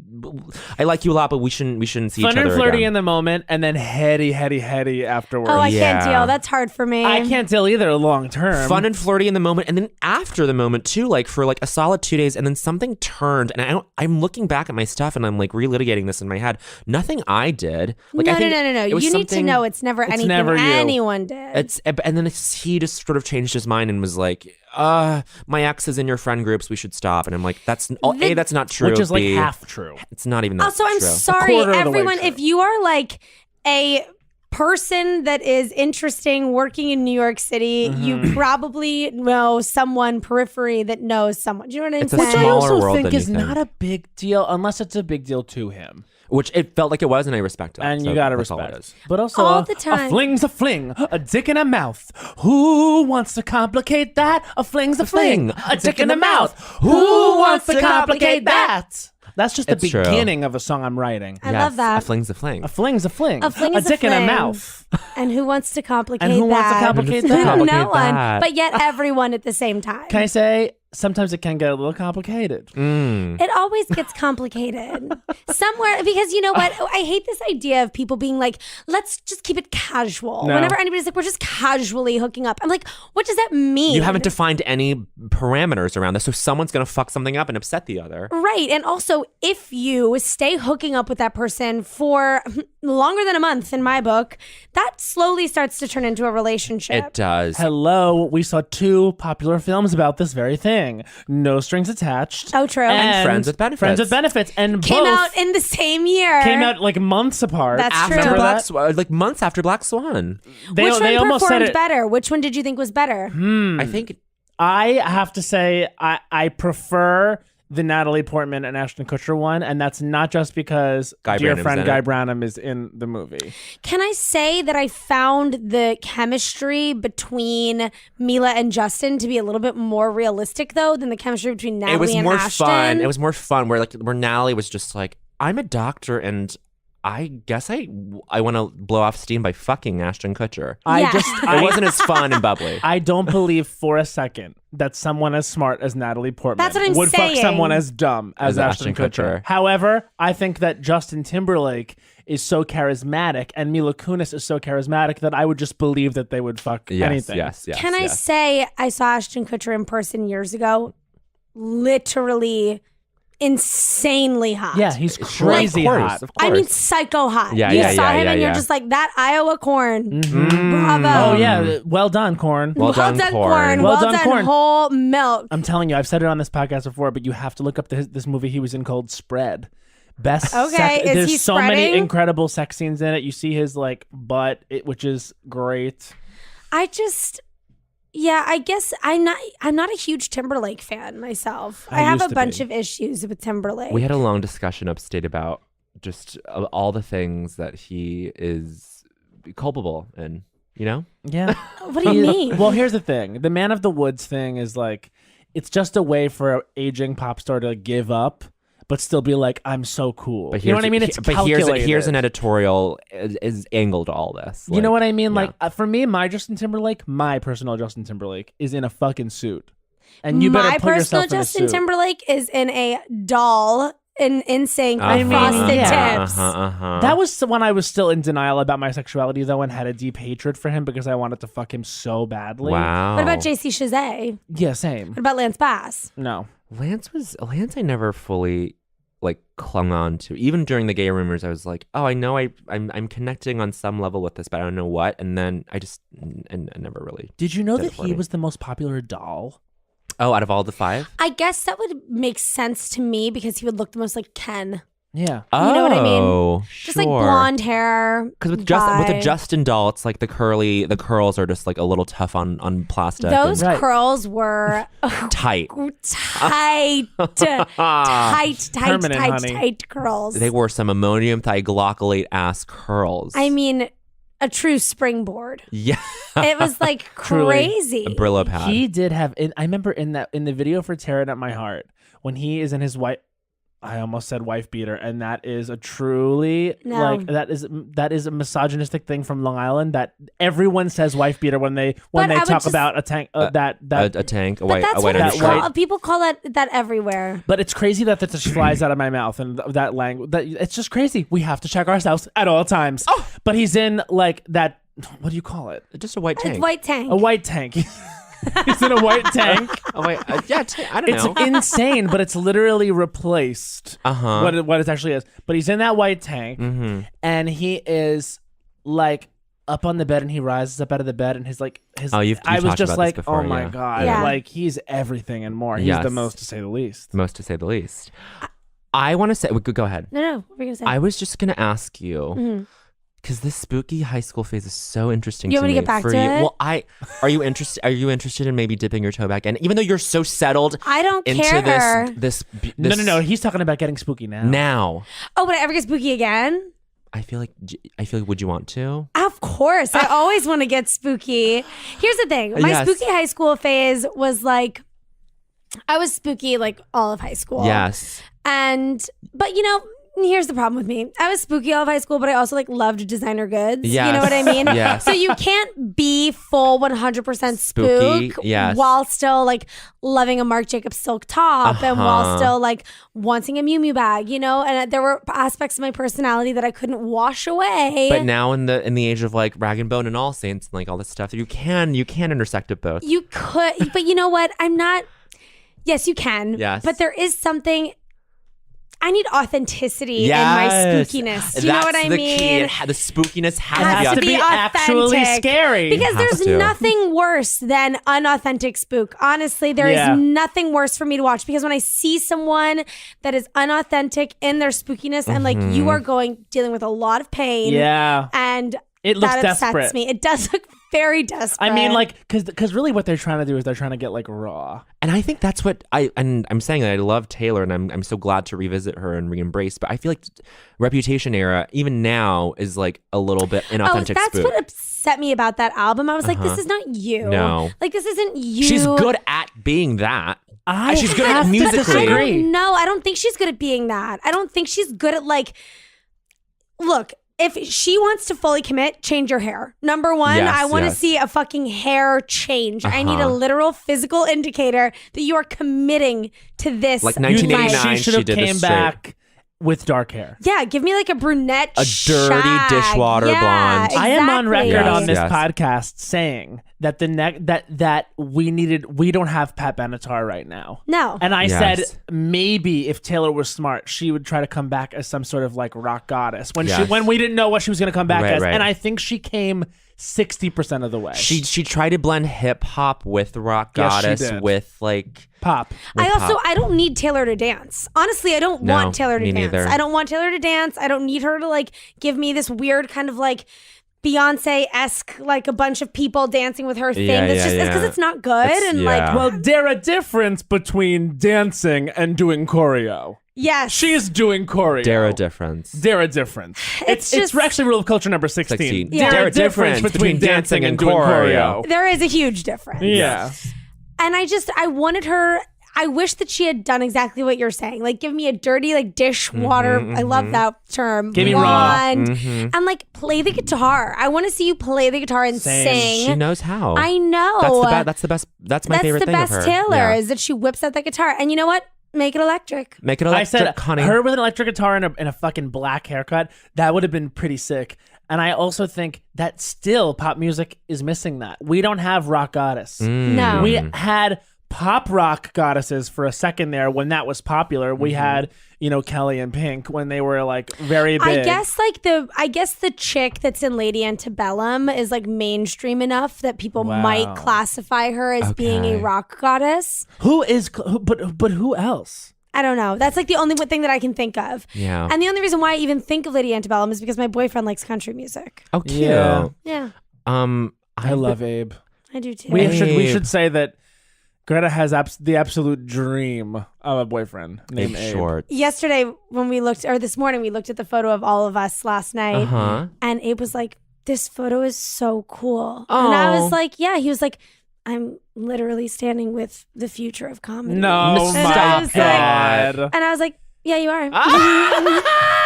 like you a lot, but we shouldn't see Fun each other and flirty again. in the moment, and then heady afterwards. Oh, I can't Yeah. deal. That's hard for me. I can't deal either long term. Fun and flirty in the moment, and then after the moment too, like for like a solid 2 days, and then something turned, and I'm looking back at my stuff, and I'm like relitigating this in my head. Nothing I did. Like no, I think no. it was You need to something- know it's never anything never you. anyone did. and then he just sort of changed his mind and was like, my ex is in your friend groups, we should stop. And I'm like, that's A, that's not true. which is like B, half true. it's not even that Also, I'm true. sorry, quarter of the way everyone. true. If you are like a person that is interesting working in New York City, Mm-hmm. you probably know someone periphery that knows someone. Do you know what I'm It's a Which saying? I smaller also world think than you is think. not a big deal unless it's a big deal to him. Which it felt like it was, and I respect that. And So you gotta that's all it respect. is. But also, All the a time. fling's a fling, a dick in a mouth. Who wants to complicate that? A fling's a fling, a dick in the mouth. Who wants to complicate that? That's just the It's true. beginning of a song I'm writing. I love that. A fling's a fling. A fling's a fling. A fling is a dick in a fling. mouth. And who wants to complicate And who wants to that? complicate Who wants to that? complicate No one, that? but yet everyone at the same time. Can I say sometimes it can get a little complicated? It always gets complicated somewhere because you know what? I hate this idea of people being like, let's just keep it casual. No. Whenever anybody's like, we're just casually hooking up. I'm like, what does that mean? You haven't defined any parameters around this, so someone's gonna fuck something up and upset the other. Right. And also, if you stay hooking up with that person for longer than a month, in my book, that slowly starts to turn into a relationship. It does. Hello, we saw 2 popular films about this very thing. No Strings Attached. Oh, true. And Friends with Benefits. Friends with Benefits. And Came both out in the same year. came out like months apart. That's After true. Remember Black that? Swan, like months after Black Swan. They, Which they one almost said performed it. better? Which one did you think was better? I think I have to say, I prefer the Natalie Portman and Ashton Kutcher one, and that's not just because Guy dear Branum's friend in Guy it. Branum is in the movie. Can I say that I found the chemistry between Mila and Justin to be a little bit more realistic, though, than the chemistry between Natalie it was and more Ashton? fun. It was more fun where Natalie was just like, I'm a doctor and I guess I want to blow off steam by fucking Ashton Kutcher. Yeah. It wasn't as fun and bubbly. I don't believe for a second that someone as smart as Natalie Portman That's what I'm would saying. fuck someone as dumb as As Ashton Ashton Kutcher. Kutcher. However, I think that Justin Timberlake is so charismatic and Mila Kunis is so charismatic that I would just believe that they would fuck anything. Yes. Can I say I saw Ashton Kutcher in person years ago? Literally insanely hot. Yeah, he's crazy hot. Of course. I mean, psycho hot. Yeah, you yeah, saw yeah, him yeah, and you're yeah. just like, that Iowa corn. Mm-hmm. Bravo. Oh yeah, well done, Corn. Well done, corn. Well Well done, done, corn. whole milk. I'm telling you, I've said it on this podcast before, but you have to look up this movie he was in called Spread. Best. Okay, is there's he so many spreading? incredible sex scenes in it. You see his like butt, which is great. I guess I'm not a huge Timberlake fan myself. I I have used a to bunch be. of issues with Timberlake. We had a long discussion upstate about just all the things that he is culpable in, you know? Yeah. What do you mean? Well, here's the thing. The Man of the Woods thing is like, it's just a way for an aging pop star to give up, but still be like, I'm so cool. But You know what I mean? It's calculated. here's an editorial is angle to all this. You know what I mean? yeah. Like, for me, my personal Justin Timberlake is in a fucking suit. And you better My put personal yourself in a Justin suit. Timberlake is in a doll in NSYNC Uh-huh, with frosted yeah. tips. That was when I was still in denial about my sexuality, though, and had a deep hatred for him because I wanted to fuck him so badly. Wow. What about JC Chazet? Yeah, same. What about Lance Bass? No. Lance I never fully like clung on to. Even during the gay rumors, I was like, oh, I know I'm connecting on some level with this, but I don't know what. And then I never really. Did you know Did that it for he me. was the most popular doll? Oh, out of all the 5? I guess that would make sense to me because he would look the most like Ken. Yeah. Oh, know what I mean? sure. Just like blonde hair. Because with guy. a Justin doll, it's like the curls are just like a little tough on plastic. Those Right. curls were tight. tight, Permanent, honey. tight curls. They wore some ammonium thioglycolate ass curls. I mean, a true springboard. yeah, It was like Truly. crazy. a Brillo pad. He did have. I remember in the video for "Tearing Up My Heart" when he is in his white. I almost said wife beater, and that is a truly No. like that is a misogynistic thing from Long Island that everyone says wife beater when they But I would talk just- about a tank a tank, a But white, that's a white what it's it's undershirt. white- people call that everywhere. But it's crazy that just flies out of my mouth and that language. That it's just crazy. We have to check ourselves at all times. Oh. But he's in like that. What do you call it? Just a white tank. It's white tank. A white tank. He's in a white tank. Oh wait, yeah, I don't It's know. insane, but it's literally replaced Uh-huh. what it actually is. But he's in that white tank, Mm-hmm. and he is like up on the bed, and he rises up out of the bed, and his Oh, you've I was talked just about this like, before, oh my yeah. god, Yeah. like he's everything and more. He's Yes. the most, to say the least. Most to say the least. I want to say, go ahead. No, what were you gonna say? I was just gonna ask you. Mhm. Because this spooky high school phase is so interesting You to want me me. to get back for to you. it? Well, are you interested? Are you interested in maybe dipping your toe back in? Even though you're so settled I don't into care. this No. He's talking about getting spooky now. now. Oh, would I ever get spooky again? I feel like. Would you want to? Of course. I always want to get spooky. Here's the thing. My Yes. spooky high school phase was like, I was spooky like all of high school. Yes. But you know, here's the problem with me. I was spooky all of high school, but I also like loved designer goods. Yes. You know what I mean? Yes. So you can't be full 100% Spooky, spook yes. while still like loving a Marc Jacobs silk top and while Uh-huh. still like wanting a Miu Miu bag, you know? And there were aspects of my personality that I couldn't wash away. But now in the age of like Rag and Bone and All Saints and like all this stuff, you can intersect at both. You could, but you know what? I'm not. Yes, you can. Yes. But there is something. I need authenticity Yes. in my spookiness. Do you know what I the mean? Key. The spookiness It has has to to be. be actually authentic. scary. Because Has there's to. nothing worse than unauthentic spook. Honestly, there is Yeah. nothing worse for me to watch because when I see someone that is unauthentic in their spookiness and like you are dealing with a lot of pain. Yeah. And It looks that upsets desperate. me. It does look very desperate. I mean, like, because really what they're trying to do is they're trying to get like raw. And I think that's what I'm saying that I love Taylor and I'm so glad to revisit her and re-embrace. But I feel like Reputation era, even now, is like a little bit inauthentic that's spook. what upset me about that album. I was like, this is not you. No. Like, this isn't you. She's good at being that. She's good at have to musically. I disagree. don't know. I don't think she's good at being that. I don't think she's good at like look, if she wants to fully commit, change your hair. Number one, Yes, I want to yes. see a fucking hair change. I need a literal physical indicator that you are committing to this. Like You think 1989, she should have she did came this straight. back with dark hair. Yeah, give me like a brunette, A dirty shag. dishwater Yeah, blonde. I am on record Yes, on this yes. podcast saying that that we don't have Pat Benatar right now. No. And I Yes. said maybe if Taylor was smart, she would try to come back as some sort of like rock goddess Yes. when we didn't know what she was going to come back Right, as. right. And I think she came 60% of the way. She tried to blend hip hop with rock Yes, she goddess did. with like Pop. I don't need Taylor to dance. Honestly, I don't No, want Taylor to me dance. neither. I don't want Taylor to dance. I don't need her to like give me this weird kind of like Beyonce-esque, like a bunch of people dancing with her thing. Yeah, That's yeah, just because yeah. it's not good. And like, yeah. Well, there a difference between dancing and doing choreo. yes. She's doing choreo. Dara difference. There a difference. It's It's just- actually rule of culture number 16. 16. Yeah. There a difference between dancing and doing choreo. There is a huge difference. Yeah. And I wanted her, I wish that she had done exactly what you're saying. Like, give me a dirty, like, dishwater. I love that term. Give me raw. blonde, And, like, play the guitar. I want to see you play the guitar and Same. sing. She knows how. I know. That's the best. That's my favorite the thing best of her. Taylor Yeah. is that she whips out that guitar. And you know what? Make it electric. Make it I electric, said honey. her with an electric guitar and a fucking black haircut, that would have been pretty sick. And I also think that still pop music is missing that. We don't have rock goddess. No. We had pop rock goddesses for a second there when that was popular. We had, Kelly and Pink when they were like very big. I guess the chick that's in Lady Antebellum is like mainstream enough that people Wow. might classify her as being a Okay. rock goddess. But who else? I don't know. That's like the only thing that I can think of. Yeah. And the only reason why I even think of Lady Antebellum is because my boyfriend likes country music. Oh, cute. Yeah. Yeah, I love Abe. I do too. We Abe. should say that Greta has the absolute dream of a boyfriend named Abe Abe. Short. Yesterday when this morning we looked at the photo of all of us last night, Uh-huh. and Abe was like, "This photo is so cool," and I was Oh. like, "Yeah." He was like, "I'm literally standing with the future of comedy." No, And I my was like- God. And I was like, "Yeah, you are."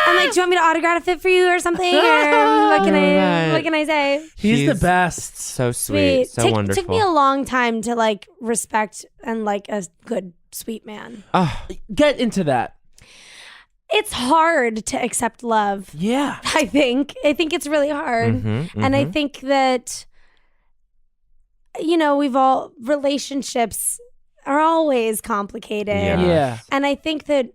I'm like, "Do you want me to autograph it for you or something? Or what can I say?" He's the best. So sweet. So wonderful. Took me a long time to like respect and like a good sweet man. Get into that. It's hard to accept love. Yeah. I think it's really hard. And I think that relationships are always complicated. Yeah. And I think that,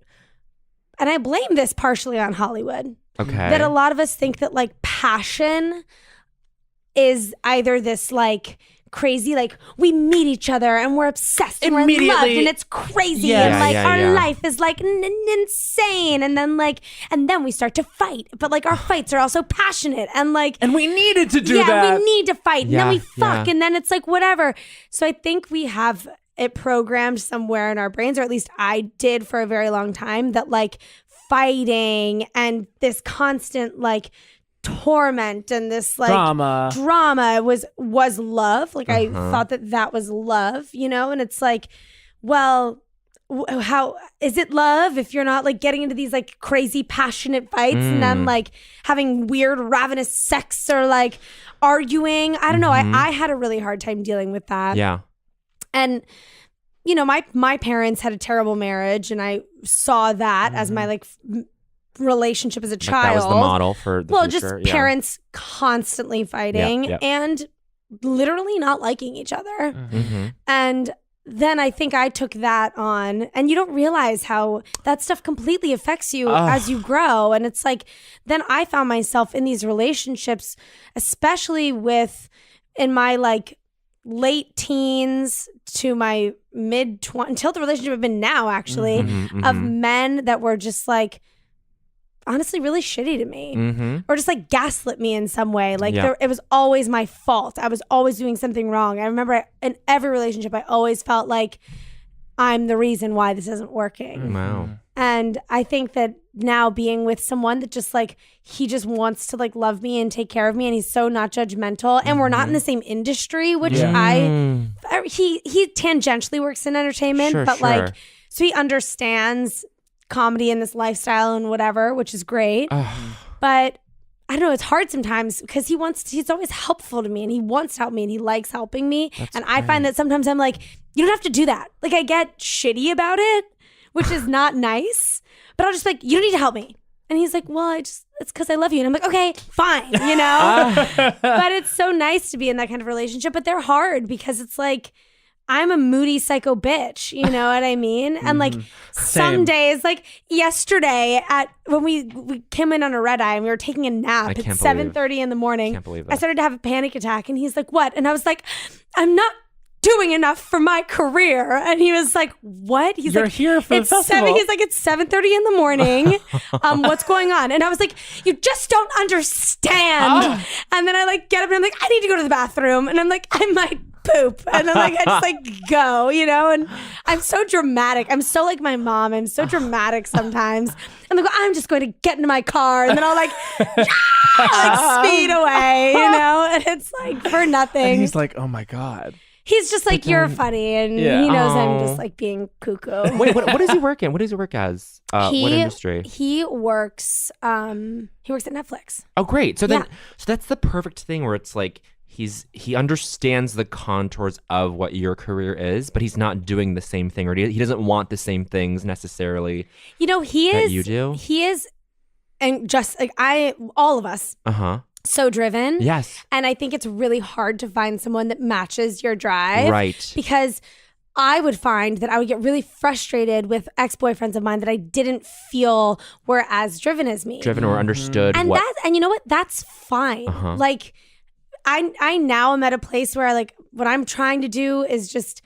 and I blame this partially on Hollywood, Okay. that a lot of us think that like passion is either this like crazy, like we meet each other and we're obsessed and we're in love Immediately- and it's crazy Yeah. and like Yeah, our yeah. life is like insane, and then we start to fight, but like our fights are also passionate and like And we needed to do yeah, that. we need to fight, and then Yeah, we fuck, yeah. and then it's like whatever. So I think we have it programmed somewhere in our brains, or at least I did for a very long time, that like fighting and this constant like torment and this like drama was love. Like I thought that was love, and it's like, well, how is it love if you're not like getting into these like crazy passionate fights and then like having weird ravenous sex or like arguing? I don't know. I had a really hard time dealing with that. Yeah. And my parents had a terrible marriage, and I saw that as my like relationship as a child. Like that was the model for the future. Just Yeah. parents constantly fighting Yeah. and literally not liking each other. Mhm. And then I think I took that on, and you don't realize how that stuff completely affects you as you grow. And it's like, then I found myself in these relationships, especially in my like late teens to my mid 20s, until the relationship I've been now actually, of men that were just like, honestly really shitty to me, or just like gaslit me in some way. Like Yeah. it was always my fault. I was always doing something wrong. I remember in every relationship, I always felt like I'm the reason why this isn't working. Wow. And I think that now being with someone that just like, he just wants to like love me and take care of me, and he's so not judgmental, and we're not in the same industry, which he tangentially works in entertainment, Sure, but sure. like, so he understands comedy and this lifestyle and whatever, which is great. But I don't know, it's hard sometimes because he's always helpful to me and he wants to help me and he likes helping me. And I find that sometimes I'm like, you don't have to do that. Like I get shitty about it, which is not nice, but I'll just like, you don't need to help me. And he's like, well, it's because I love you. And I'm like, okay, fine, you know? But it's so nice to be in that kind of relationship, but they're hard because it's like, I'm a moody psycho bitch, you know what I mean? And like some days, like yesterday when we came in on a red eye and we were taking a nap at 7:30 in the morning, Can't believe I started to have a panic attack and he's like, what? And I was like, I'm not doing enough for my career. And he was like, what? He's You're like, here for the festival. He's like, it's 7:30 in the morning. What's going on? And I was like, you just don't understand. And then I like get up and I'm like, I need to go to the bathroom. And I'm like, I might poop. And I'm like, I just like go, you know? And I'm so dramatic. I'm so like my mom. I'm so dramatic sometimes. And I'm just going to get into my car and then I'll like, like speed away, you know? And it's like for nothing. And he's like, oh my God. He's just like, you're funny. And he knows I'm just like being cuckoo. Wait, what does he work in? What does he work as? What industry? He works at Netflix. Oh, great. So then, so that's the perfect thing where it's like, he understands the contours of what your career is, but he's not doing the same thing, or he doesn't want the same things necessarily. You know, you do. He is, and just like all of us. So driven. Yes. And I think it's really hard to find someone that matches your drive. Right. Because I would find that I would get really frustrated with ex-boyfriends of mine that I didn't feel were as driven as me. Driven or understood. And and you know what? That's fine. Like I now am at a place where like what I'm trying to do is just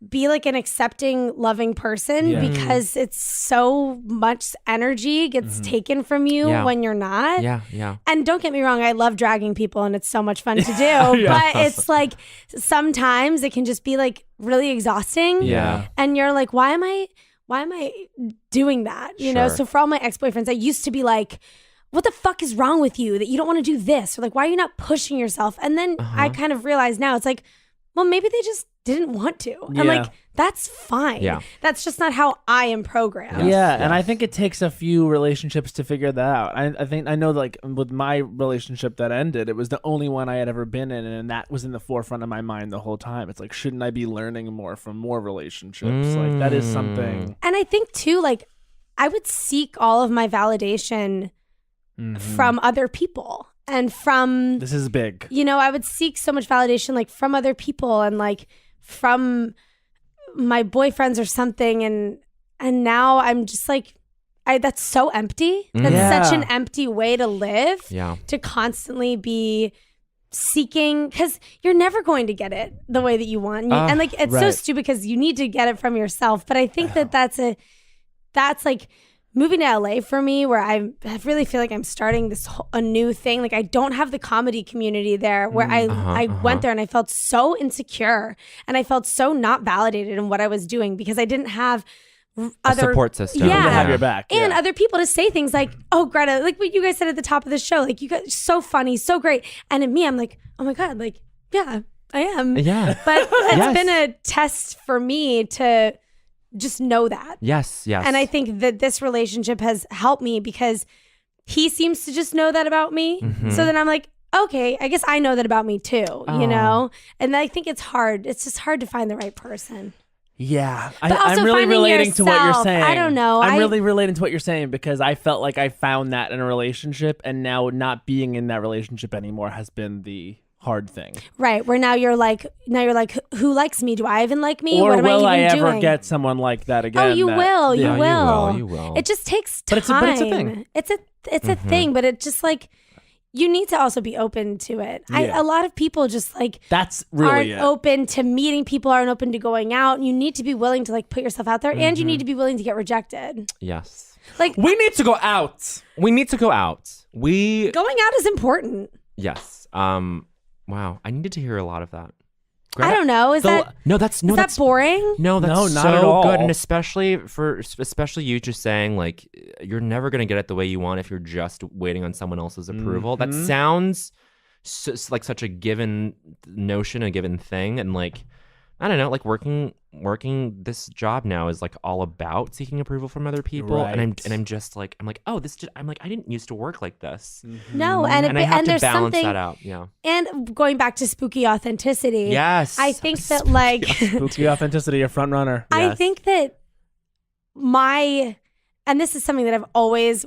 be like an accepting, loving person because it's so much energy gets taken from you when you're not. Yeah. And don't get me wrong, I love dragging people and it's so much fun to do. But it's like sometimes it can just be like really exhausting. Yeah. And you're like, why am I doing that? You know? So for all my ex-boyfriends, I used to be like, what the fuck is wrong with you that you don't want to do this? Or like, why are you not pushing yourself? And then I kind of realize now it's like, well, maybe they just didn't want to. I'm like, that's fine. Yeah. That's just not how I am programmed. Yeah. And I think it takes a few relationships to figure that out. I know like with my relationship that ended, it was the only one I had ever been in. And that was in the forefront of my mind the whole time. It's like, shouldn't I be learning more from more relationships? Like that is something. And I think too, like I would seek all of my validation from other people. And from this is big. You know, I would seek so much validation like from other people and like from my boyfriends or something. And now I'm just like, that's so empty. That's such an empty way to live. Yeah. To constantly be seeking, because you're never going to get it the way that you want. And like it's so stupid because you need to get it from yourself. But I think that's like moving to LA for me, where I really feel like I'm starting a new thing. Like I don't have the comedy community there where I went there and I felt so insecure and I felt so not validated in what I was doing because I didn't have other support system. Yeah. To have your back. And other people to say things like, oh, Greta, like what you guys said at the top of the show, like you guys so funny, so great. And in me, I'm like, oh my God, like, yeah, I am. Yeah. But it's been a test for me to just know that. Yes. And I think that this relationship has helped me because he seems to just know that about me. So then I'm like, okay, I guess I know that about me too, you know? And I think it's hard. It's just hard to find the right person. Yeah. I'm really relating to what you're saying. I don't know. I'm really relating to what you're saying because I felt like I found that in a relationship and now not being in that relationship anymore has been the hard thing. Right. Where now you're like, who likes me? Do I even like me? Or what am will I I even ever doing? get someone like that again? Oh, you will. You will. It just takes time. But it's a thing. It's a thing, but it just like, you need to also be open to it. A lot of people just like that's really aren't open to meeting people, aren't open to going out. You need to be willing to like put yourself out there and you need to be willing to get rejected. Yes. Like we need to go out. Going out is important. Yes. Wow, I needed to hear a lot of that. Greta, I don't know. Is that boring? No, that's not so at all. good, and especially you just saying like you're never gonna get it the way you want if you're just waiting on someone else's approval. That sounds like such a given notion, a given thing, and like I don't know, like working this job now is like all about seeking approval from other people, Right. and I'm just like I didn't used to work like this, No, and and I have to there's balance something, that out. Yeah. and going back to spooky authenticity. Yes. I think that like Spooky authenticity, a front runner. I Yes. think that and this is something that I've always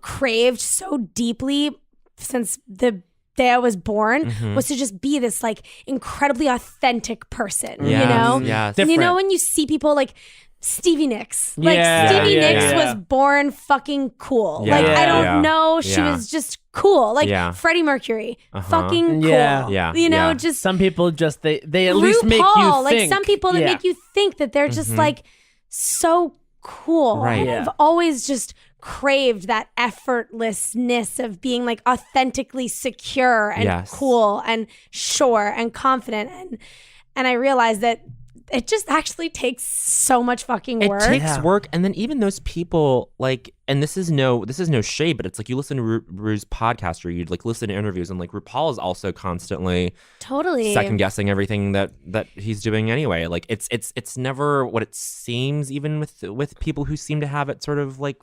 craved so deeply since the day I was born, was to just be this like incredibly authentic person, you Yes, know? yes. And you know Different. when you see people like Stevie Nicks, like Yeah, Stevie yeah, Nicks yeah. was born fucking cool. Yeah, like I don't yeah, know, she yeah. was just cool. Like Yeah. Freddie Mercury, fucking cool. Yeah. Yeah, You know, yeah. just Some people just they at least make you RuPaul, think. like some people that Yeah. make you think that they're just like so cool. Right. And Yeah. I've always just craved that effortlessness of being like authentically secure and Yes. cool and sure and confident, and I realized that it just actually takes so much fucking It work. takes Yeah. work, and then even those people like, and this is no shade, but it's like you listen to Ru's podcast or you like listen to interviews, and like RuPaul is also constantly Totally. second guessing everything that he's doing anyway. Like it's never what it seems, even with people who seem to have it sort of like.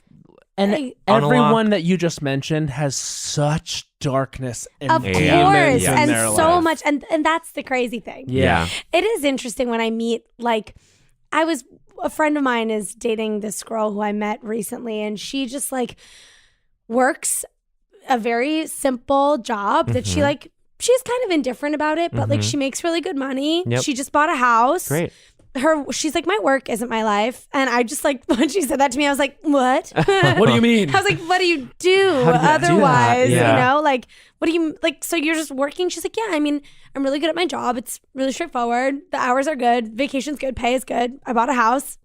And Hey, on a lock. everyone that you just mentioned has such darkness and Of demons course, in and their so life. much, and that's the crazy thing. Yeah. It is interesting when I meet, like, a friend of mine is dating this girl who I met recently, and she just like works a very simple job that she like, she's kind of indifferent about it, but like she makes really good money. Yep. She just bought a house. Great. She's like, my work isn't my life. And I just like, when she said that to me, I was like, what? What do you mean? I was like, what do you do How do you do that? otherwise? Yeah. You know, like, what do you like? So you're just working? She's like, yeah, I mean, I'm really good at my job. It's really straightforward. The hours are good. Vacation's good. Pay is good. I bought a house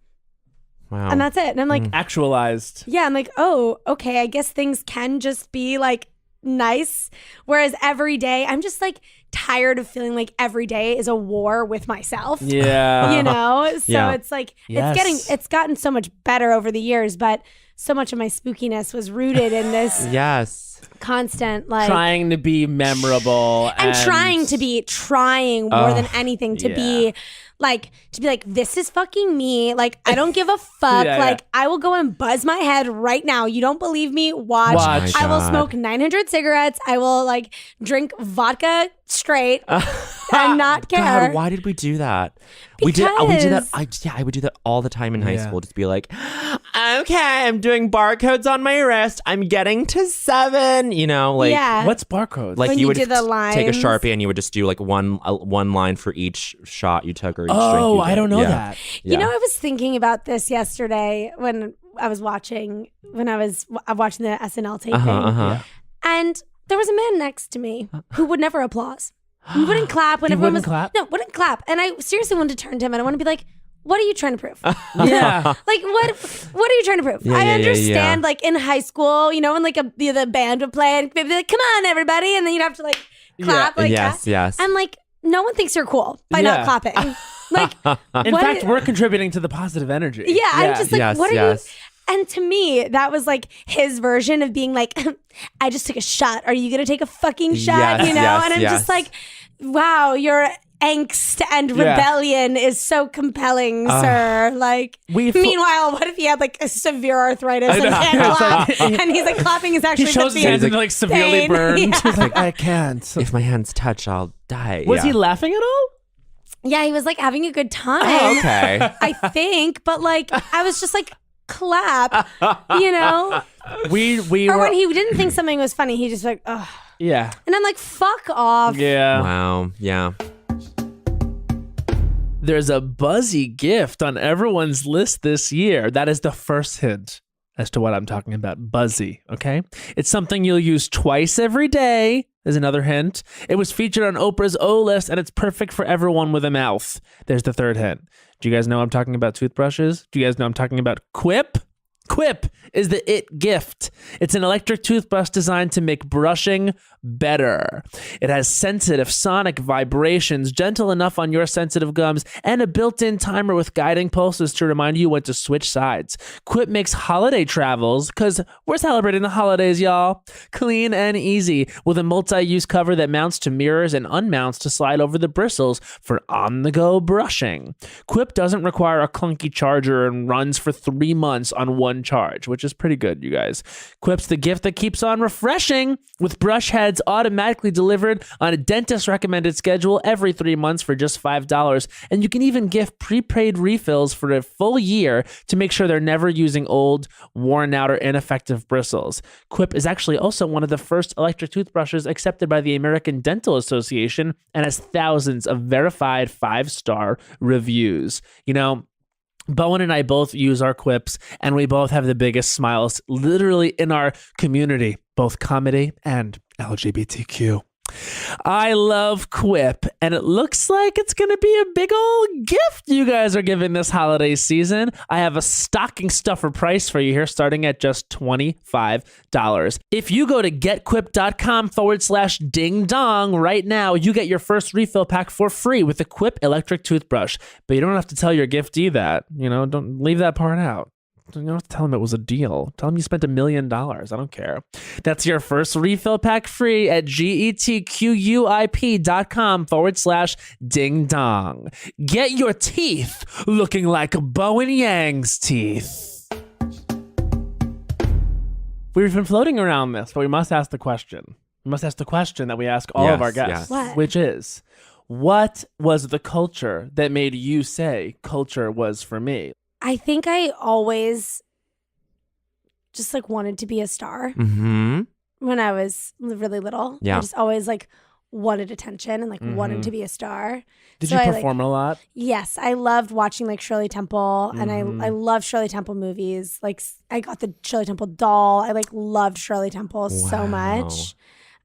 Wow. and that's it. And I'm like, Actualized. yeah, I'm like, oh, okay. I guess things can just be like nice. Whereas every day, I'm just like tired of feeling like every day is a war with myself. Yeah. You know? So Yeah. it's like, Yes. it's gotten so much better over the years, but so much of my spookiness was rooted in this Yes. constant, like, Trying to be memorable and trying more than anything to be like, this is fucking me. Like, I don't give a fuck. Yeah, like, yeah. I will go and buzz my head right now. You don't believe me? Watch. Watch. I will God. smoke 900 cigarettes. I will like drink vodka straight and not care. God, why did we do that? We do that. Because- I would do that all the time in high Yeah. school. Just be like, okay, I'm doing barcodes on my wrist. I'm getting to 7. You know, like yeah. What's barcode? like When you you would do the take a lines. Sharpie and you would just do like one line for each shot you took or each drink oh, you I did. don't know Yeah. that. You know, I was thinking about this yesterday when I was watching the SNL taping. Uh-huh. And there was a man next to me who would never applause. He wouldn't clap when He everyone wouldn't was clap? No, wouldn't clap. And I seriously wanted to turn to him and I want to be like, what are you trying to prove? Yeah. Like what are you trying to prove? Yeah, I yeah, understand yeah. like in high school, you know, when like the band would play and they'd be like, come on everybody, and then you'd have to like clap like Yes, that. yes. I'm like, no one thinks you're cool by not Yeah. clapping. Like In what fact, is- we're contributing to the positive energy. yeah, I'm just like, Yes, what are yes. you? And to me, that was like his version of being like, I just took a shot. Are you gonna take a fucking shot? Yes, you know? yes, and I'm yes. just like, wow, your angst and rebellion is so compelling, sir. Like, meanwhile, what if he had like a severe arthritis and know. can't It's clap? like- And he's like clapping is He actually shows the his hands pain. and they're like severely Pain. burned. Yeah. He's like, I can't. If my hands touch, I'll die. Was yeah. he laughing at all? Yeah, he was like having a good time. Oh, okay. I think, but like I was just like clap, you know? We Or were. when he didn't think something was funny, he just like, ugh. Yeah. And I'm like, fuck off. Yeah. Wow. Yeah. There's a buzzy gift on everyone's list this year. That is the first hint as to what I'm talking about. Buzzy, okay? It's something you'll use twice every day. There's another hint. It was featured on Oprah's O List, and it's perfect for everyone with a mouth. There's the third hint. Do you guys know I'm talking about toothbrushes? Do you guys know I'm talking about Quip? Quip is the it gift. It's an electric toothbrush designed to make brushing better. It has sensitive sonic vibrations, gentle enough on your sensitive gums, and a built-in timer with guiding pulses to remind you when to switch sides. Quip makes holiday travels, because we're celebrating the holidays, y'all, clean and easy, with a multi-use cover that mounts to mirrors and unmounts to slide over the bristles for on-the-go brushing. Quip doesn't require a clunky charger and runs for 3 months on one charge, which is pretty good, you guys. Quip's the gift that keeps on refreshing, with brush heads automatically delivered on a dentist recommended schedule every 3 months for just $5. And you can even gift prepaid refills for a full year to make sure they're never using old, worn out, or ineffective bristles. Quip is actually also one of the first electric toothbrushes accepted by the American Dental Association and has thousands of verified 5-star reviews. You know, Bowen and I both use our Quips, and we both have the biggest smiles literally in our community, both comedy and LGBTQ. I love Quip, and it looks like it's going to be a big old gift you guys are giving this holiday season. I have a stocking stuffer price for you here, starting at just $25. If you go to getquip.com/ding dong right now, you get your first refill pack for free with the Quip electric toothbrush. But you don't have to tell your giftee that. You know, don't leave that part out. You don't have to tell them it was a deal. Tell them you spent $1 million. I don't care. That's your first refill pack free at getquip.com/ding dong. Get your teeth looking like Bowen Yang's teeth. We've been floating around this, but we must ask the question. We must ask the question that we ask all of our guests, which is, what was the culture that made you say culture was for me? I think I always just like wanted to be a star when I was really little. Yeah. I just always like wanted attention and like wanted to be a star. Did you perform a lot? Yes. I loved watching like Shirley Temple and I love Shirley Temple movies. Like I got the Shirley Temple doll. I like loved Shirley Temple so much.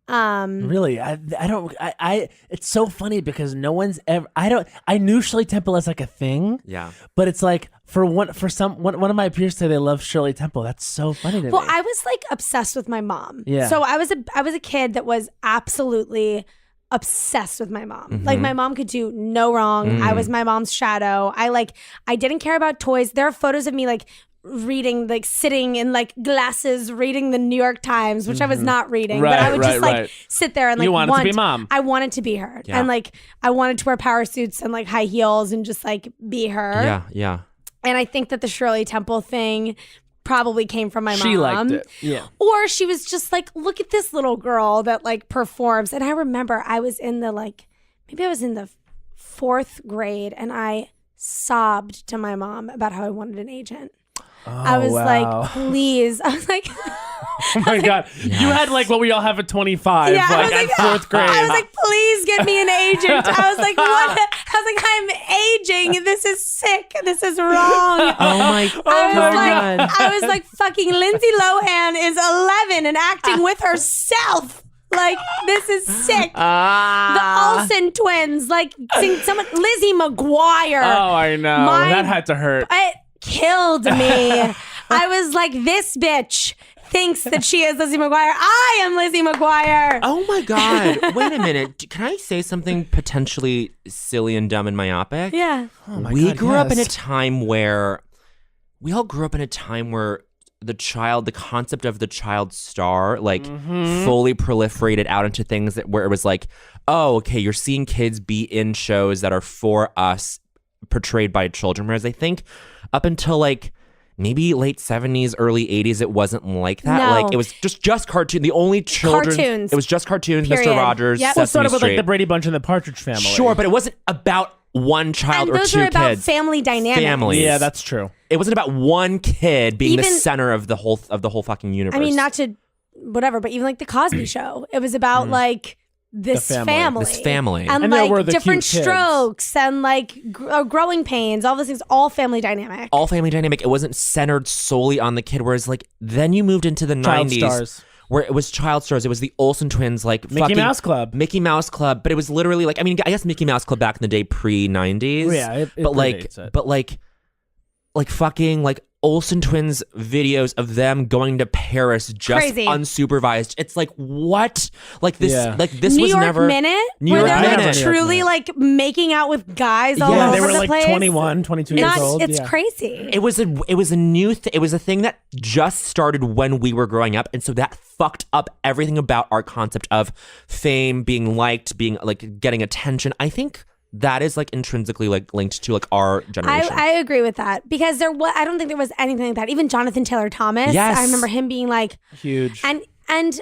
Really, it's so funny because no one's ever. I knew Shirley Temple as like a thing. Yeah, but it's like one of my peers say they love Shirley Temple. That's so funny to me. Well, I was like obsessed with my mom. Yeah. So I was a kid that was absolutely obsessed with my mom. Like my mom could do no wrong. I was my mom's shadow. I didn't care about toys. There are photos of me like reading, like sitting in like glasses reading the New York Times, which I was not reading, but I would just like sit there and like you wanted to be mom. I wanted to be her. And like I wanted to wear power suits and like high heels and just like be her. Yeah. And I think that the Shirley Temple thing probably came from my mom. She liked it. Yeah. Or she was just like, look at this little girl that like performs. And I remember I was in the maybe I was in the 4th grade and I sobbed to my mom about how I wanted an agent. I was like, please. I was like, oh my God. Yes. You had like what we all have at 25, yeah, like at 4th grade. I was like, please get me an agent. I was like, what? I was like, I'm aging. This is sick. This is wrong. Oh my God. I was like, fucking Lindsay Lohan is 11 and acting with herself. Like, this is sick. The Olsen Twins, like, Lizzie McGuire. Oh, I know. That had to hurt. It killed me. I was like, this bitch thinks that she is Lizzie McGuire. I am Lizzie McGuire. Oh my God. Wait a minute. Can I say something potentially silly and dumb and myopic? Yeah. Oh my we God, grew up in a yes. time where the concept of the child star, like fully proliferated out into things where it was like, oh, okay, you're seeing kids be in shows that are for us, portrayed by children. Whereas I think up until like maybe late 70s, early 80s, it wasn't like that. No. Like it was just cartoon. The only children. Cartoons. It was just cartoons. Period. Mr. Rogers. Yep. Sesame Well, sort of with Street. like the Brady Bunch and the Partridge Family. Sure, but it wasn't about one child And or those two are about kids. family dynamics. Families. Yeah, that's true. It wasn't about one kid being the Even- center of the whole fucking universe. I mean, not to whatever, but even like the Cosby Show. It was about like this The family. This family. And And there like were the different cute kids. strokes and like growing pains, all those things, all family dynamic. all family dynamic. It wasn't centered solely on the kid. Whereas like then you moved into the Child 90s stars. where it was child stars. It was the Olsen Twins, like Mickey Mouse Club. Mickey Mouse Club. But it was literally like, I mean, I guess Mickey Mouse Club back in the day pre-90s. Yeah, it but like, predates it. but like fucking like Olsen Twins videos of them going to Paris just Crazy. unsupervised. It's like, what? Like this New was York never Minute, New where York they're like Minute. truly like making out with guys all Yeah, over they were the like place. 21, 22 years old. It's Yeah. crazy. It was a new it was a thing that just started when we were growing up, and so that fucked up everything about our concept of fame, being liked, being like getting attention. I think that is like intrinsically like linked to like our generation. I agree with that because I don't think there was anything like that. Even Jonathan Taylor Thomas, Yes. I remember him being like Huge. and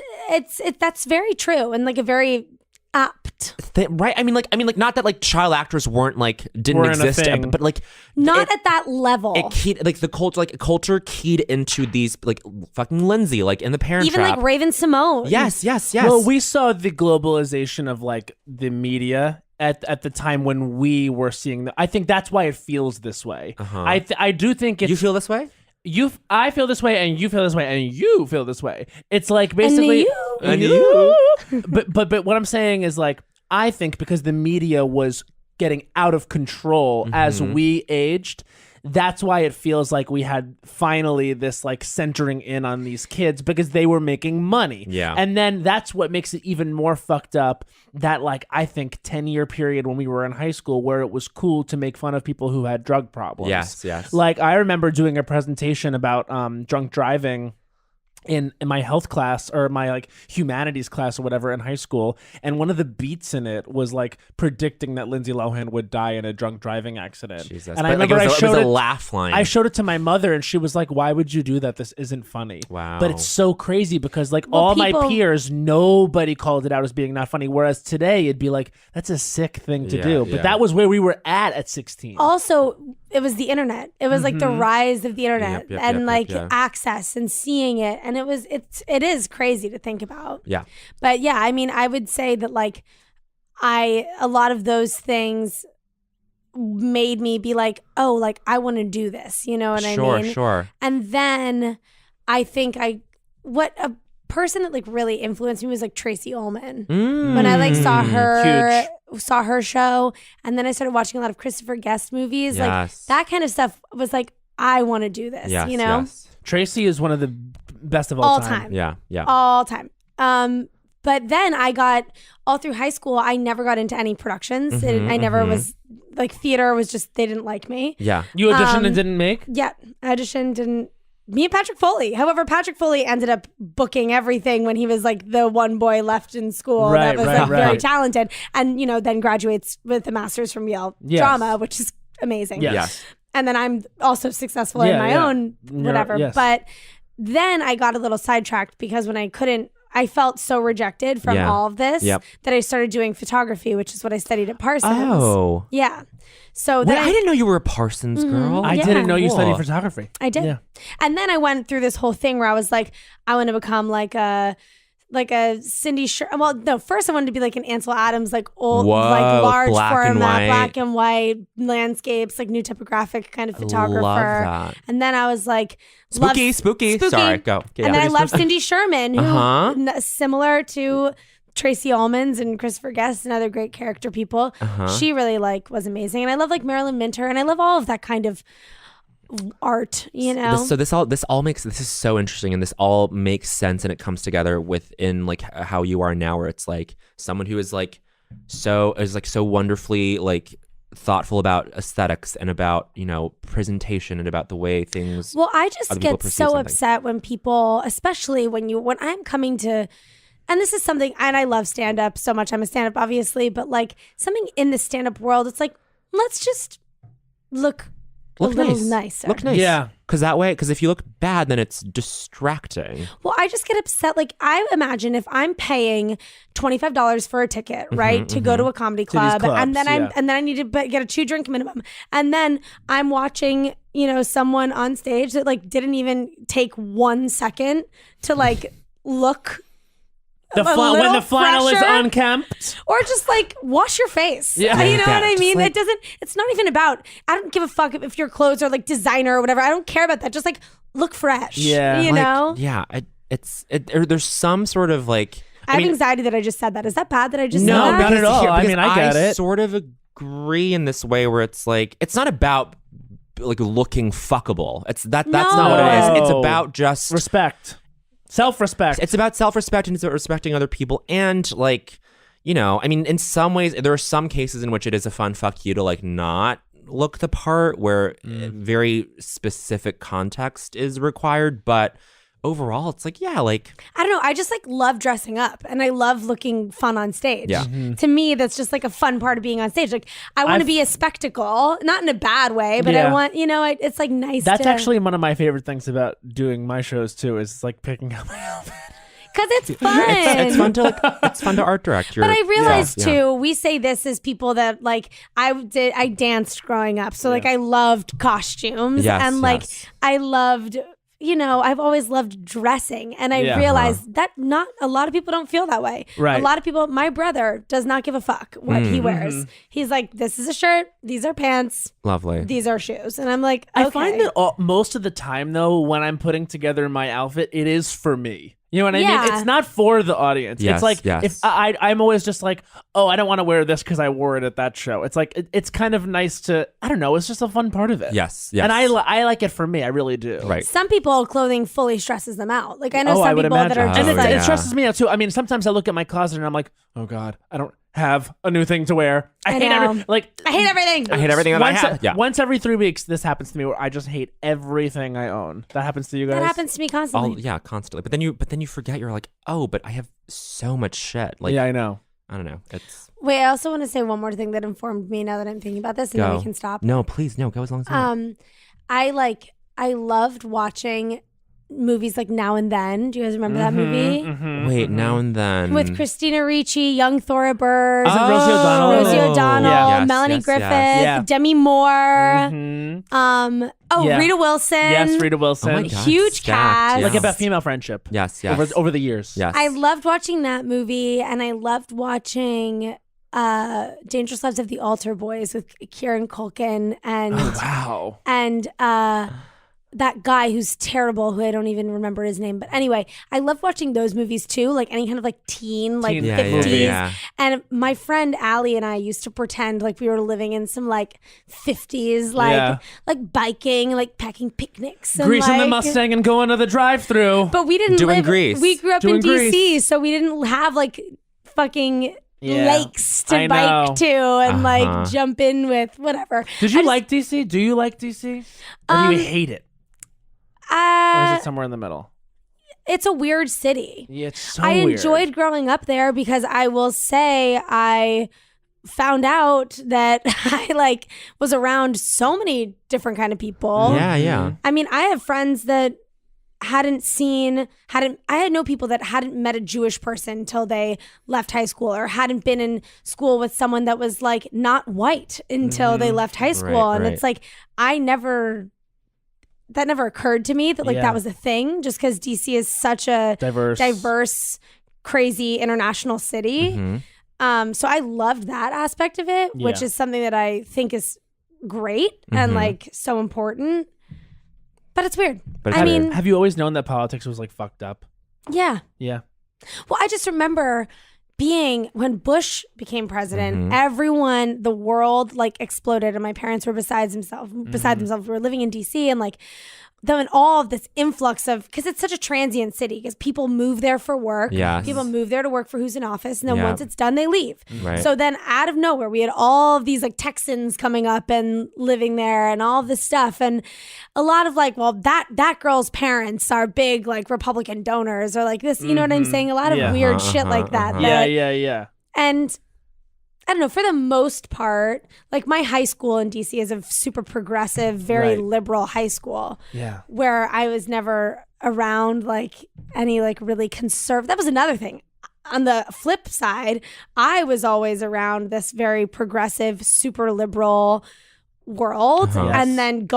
that's very true and like a very apt. Right? I mean, not that like child actors didn't Weren't a exist, thing. but like Not at that level. it keyed like the culture keyed into these like fucking Lindsay, like in the Parent Even Trap. like Raven Simone. Yes. Well, we saw the globalization of like the media at the time when we were seeing I think that's why it feels this way. I do think it's You feel this way? I feel this way, and you feel this way, and you feel this way. It's like basically, And you. but what I'm saying is like I think because the media was getting out of control as we aged. That's why it feels like we had finally this like centering in on these kids because they were making money. Yeah. And then that's what makes it even more fucked up that like I think 10-year period when we were in high school where it was cool to make fun of people who had drug problems. Yes. Like I remember doing a presentation about drunk driving in my health class or my like humanities class or whatever in high school, and one of the beats in it was like predicting that Lindsay Lohan would die in a drunk driving accident. Jesus. And But, I remember like, I it showed was a it. laugh line. I showed it to my mother, and she was like, "Why would you do that? This isn't funny." Wow. But it's so crazy because like Well, all my people- peers, nobody called it out as being not funny. Whereas today, it'd be like that's a sick thing to Yeah, do. But yeah. that was where we were at 16. Also, it was the internet. It was like the rise of the internet Yep, and yep, like yep. access and seeing it, and it is crazy to think about. Yeah. But yeah, I mean, I would say that like a lot of those things made me be like, oh, like I want to do this. You know what I mean? Sure. And then I think what a person that like really influenced me was like Tracey Ullman. When I like saw her show, and then I started watching a lot of Christopher Guest movies. Yes. Like that kind of stuff was like, I want to do this. Yes, you know, yes. Tracy is one of the best of all time. time. Yeah. All time. But then I got all through high school. I never got into any productions. I never was like theater was just they didn't like me. Yeah. You auditioned and didn't make? Yeah, audition didn't. Me and Patrick Foley. However, Patrick Foley ended up booking everything when he was like the one boy left in school Right, that was right, like very right. talented, and then graduates with a master's from Yale Yes. drama, which is amazing. Yes. Yes. And then I'm also successful in my own whatever. Yes. But then I got a little sidetracked because when I felt so rejected from Yeah. all of this Yep. that I started doing photography, which is what I studied at Parsons. Oh. Yeah. So Wait, then I didn't know you were a Parsons girl. I Yeah. didn't know you studied Cool. photography. I did. Yeah. And then I went through this whole thing where I was like, I want to become like a Cindy well, no, first I wanted to be like an Ansel Adams, like old, Whoa, like large black and format, white. black and white landscapes, like new typographic kind of photographer. Love that. And then I was like, Spooky. Sorry, go. And then I loved Cindy Sherman, who Uh-huh. similar to Tracey Ullman's and Christopher Guest and other great character people. She really like was amazing. And I love like Marilyn Minter, and I love all of that kind of art, you know? This is so interesting, and this all makes sense, and it comes together within like how you are now, where it's like someone who is so wonderfully like thoughtful about aesthetics and about presentation and about the way things. Well, I just other people get perceive so something. upset when people, especially when I'm coming to, and this is something, and I love stand up so much. I'm a stand up, obviously, but like something in the stand up world, it's like, let's just look a little nicer. Look nice. Yeah. Because if you look bad, then it's distracting. Well, I just get upset. Like, I imagine if I'm paying $25 for a ticket, right, to go to a comedy To these club, and clubs, then yeah. I need to get a 2-drink minimum, and then I'm watching, someone on stage that like didn't even take 1 second to like look. When the flannel is fresher. unkempt. Or just like wash your face. Yeah. You know Yeah, what I just mean? like- It's not even about, I don't give a fuck if your clothes are like designer or whatever. I don't care about that. Just like look fresh. Yeah. You Like, know? Yeah. There's some sort of like. I have anxiety that I just said that. Is that bad that I just No, said that? not at all. I because mean, I get it. sort of agree in this way where it's like it's not about like looking fuckable. That's not what it is. It's about just respect, self-respect. It's about self-respect and it's about respecting other people and like, you know, I mean, in some ways, there are some cases in which it is a fun fuck you to like not look the part where very specific context is required, but overall it's like, yeah, like I don't know, I just like love dressing up and I love looking fun on stage. Yeah. To me, that's just like a fun part of being on stage. Like I want to be a spectacle, not in a bad way, but I want, you know, it's like nice. That's actually one of my favorite things about doing my shows too, is like picking out my outfit. Because it's fun. It's fun to art direct. But I realized too, we say this as people that like I danced growing up, so like I loved costumes and like I loved, you know, I've always loved dressing, and I realized that not a lot of people don't feel that way. Right. A lot of people. My brother does not give a fuck what he wears. He's like, this is a shirt, these are pants, lovely, these are shoes, and I'm like, okay. I find that most of the time though, when I'm putting together my outfit, it is for me. You know what I mean? It's not for the audience. Yes, it's like yes. if I'm always just like, oh, I don't want to wear this because I wore it at that show. It's like it's kind of nice to, I don't know. It's just a fun part of it. Yes. And I like it for me. I really do. Right. Some people, clothing fully stresses them out. Like I know some people that are just and like, it stresses me out too. I mean, sometimes I look at my closet and I'm like, oh God, I don't have a new thing to wear. I hate everything. I hate everything that I have. Yeah. Once every 3 weeks, this happens to me where I just hate everything I own. That happens to you guys? That happens to me constantly. Oh yeah, constantly. But then you forget. You're like, oh, but I have so much shit. Like, yeah, I know. I don't know. It's Wait, I also want to say one more thing that informed me now that I'm thinking about this, and then we can stop. No, please, no. Go as long as you want. I loved watching movies like Now and Then. Do you guys remember that movie? Wait, Now and Then with Christina Ricci, Young Thora Bird, Rosie O'Donnell? Rosie O'Donnell, Yeah. Melanie Yes, Griffith, yes. Demi Moore. Rita Wilson. Yes, Rita Wilson. Oh my God, Huge stacked, cast. Like yes. about female friendship. Yes, yes. Over the years. Yes. I loved watching that movie, and I loved watching Dangerous Lives of the Altar Boys with Kieran Culkin and Wow. and that guy who's terrible, who I don't even remember his name. But anyway, I love watching those movies too, like any kind of like teen, like 50s. Yeah. And my friend Allie and I used to pretend like we were living in some like 50s, like biking, like packing picnics. And Greasing the like, Mustang and going to the drive-thru. But we didn't Doing live. Grease. We grew up Doing in DC, Grease. so we didn't have like fucking Yeah, lakes to I bike know. to and like jump in with whatever. Did you like DC? Do you like DC? Or do you hate it? Or is it somewhere in the middle? It's a weird city. Yeah, it's so I weird. enjoyed growing up there because I will say I found out that I like was around so many different kind of people. Yeah. I mean, I have friends that I had no people that hadn't met a Jewish person till they left high school, or hadn't been in school with someone that was like not white until they left high school. And it's like, that never occurred to me that like that was a thing, just because DC is such a diverse, crazy international city. So I loved that aspect of it, which is something that I think is great and like so important. But it's weird. But I mean, have you always known that politics was like fucked up? Yeah. Yeah. Well, I just remember when Bush became president, everyone, the world like exploded, and my parents were beside themselves. We were living in DC, and like then all of this influx of, because it's such a transient city, because people move there for work. Yes. People move there to work for who's in office, and then once it's done, they leave. Right. So then out of nowhere, we had all of these like Texans coming up and living there and all of this stuff. And a lot of like, well, that girl's parents are big like Republican donors, or like this, you know what I'm saying? A lot of weird shit like that. Yeah. And I don't know, for the most part, like my high school in DC is a super progressive, very liberal high school. Yeah. Where I was never around like any like really conservative. That was another thing. On the flip side, I was always around this very progressive, super liberal world. And then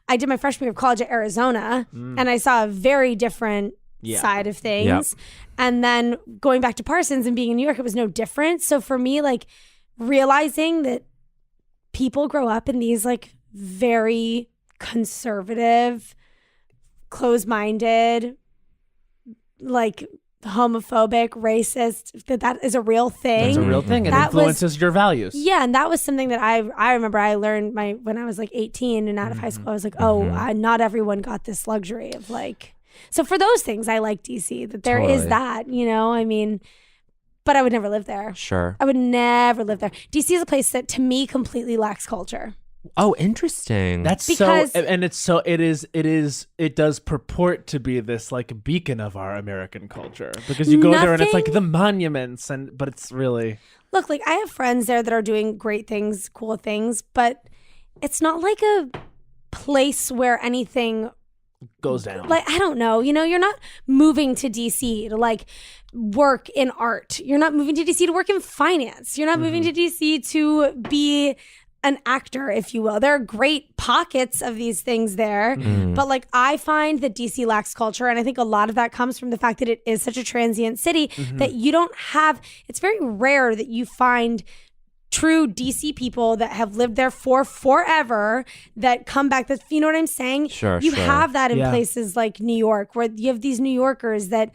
I did my freshman year of college at Arizona, and I saw a very different side of things. And then going back to Parsons and being in New York, it was no different. So for me, like realizing that people grow up in these like very conservative, closed-minded, like homophobic, racist, that is a real thing. That's a real thing. It That influences your values. Yeah, and that was something that I remember I learned when I was like 18 and out of high school. I was like, not everyone got this luxury of like. So for those things, I like DC. That there is that, I mean, but I would never live there. Sure. I would never live there. DC is a place that to me completely lacks culture. Oh, interesting. That's Because- so, and it does purport to be this like beacon of our American culture because you go there and it's like the monuments but it's really. Look, like I have friends there that are doing great things, cool things, but it's not like a place where anything goes down. Like, I don't know, you're not moving to DC to like work in art. You're not moving to DC to work in finance. You're not moving to DC to be an actor, if you will. There are great pockets of these things there, but like I find that DC lacks culture, and I think a lot of that comes from the fact that it is such a transient city that you don't have. It's very rare that you find true DC people that have lived there for forever that come back. That, you know what I'm saying? Sure. You have that in Yeah. places like New York, where you have these New Yorkers that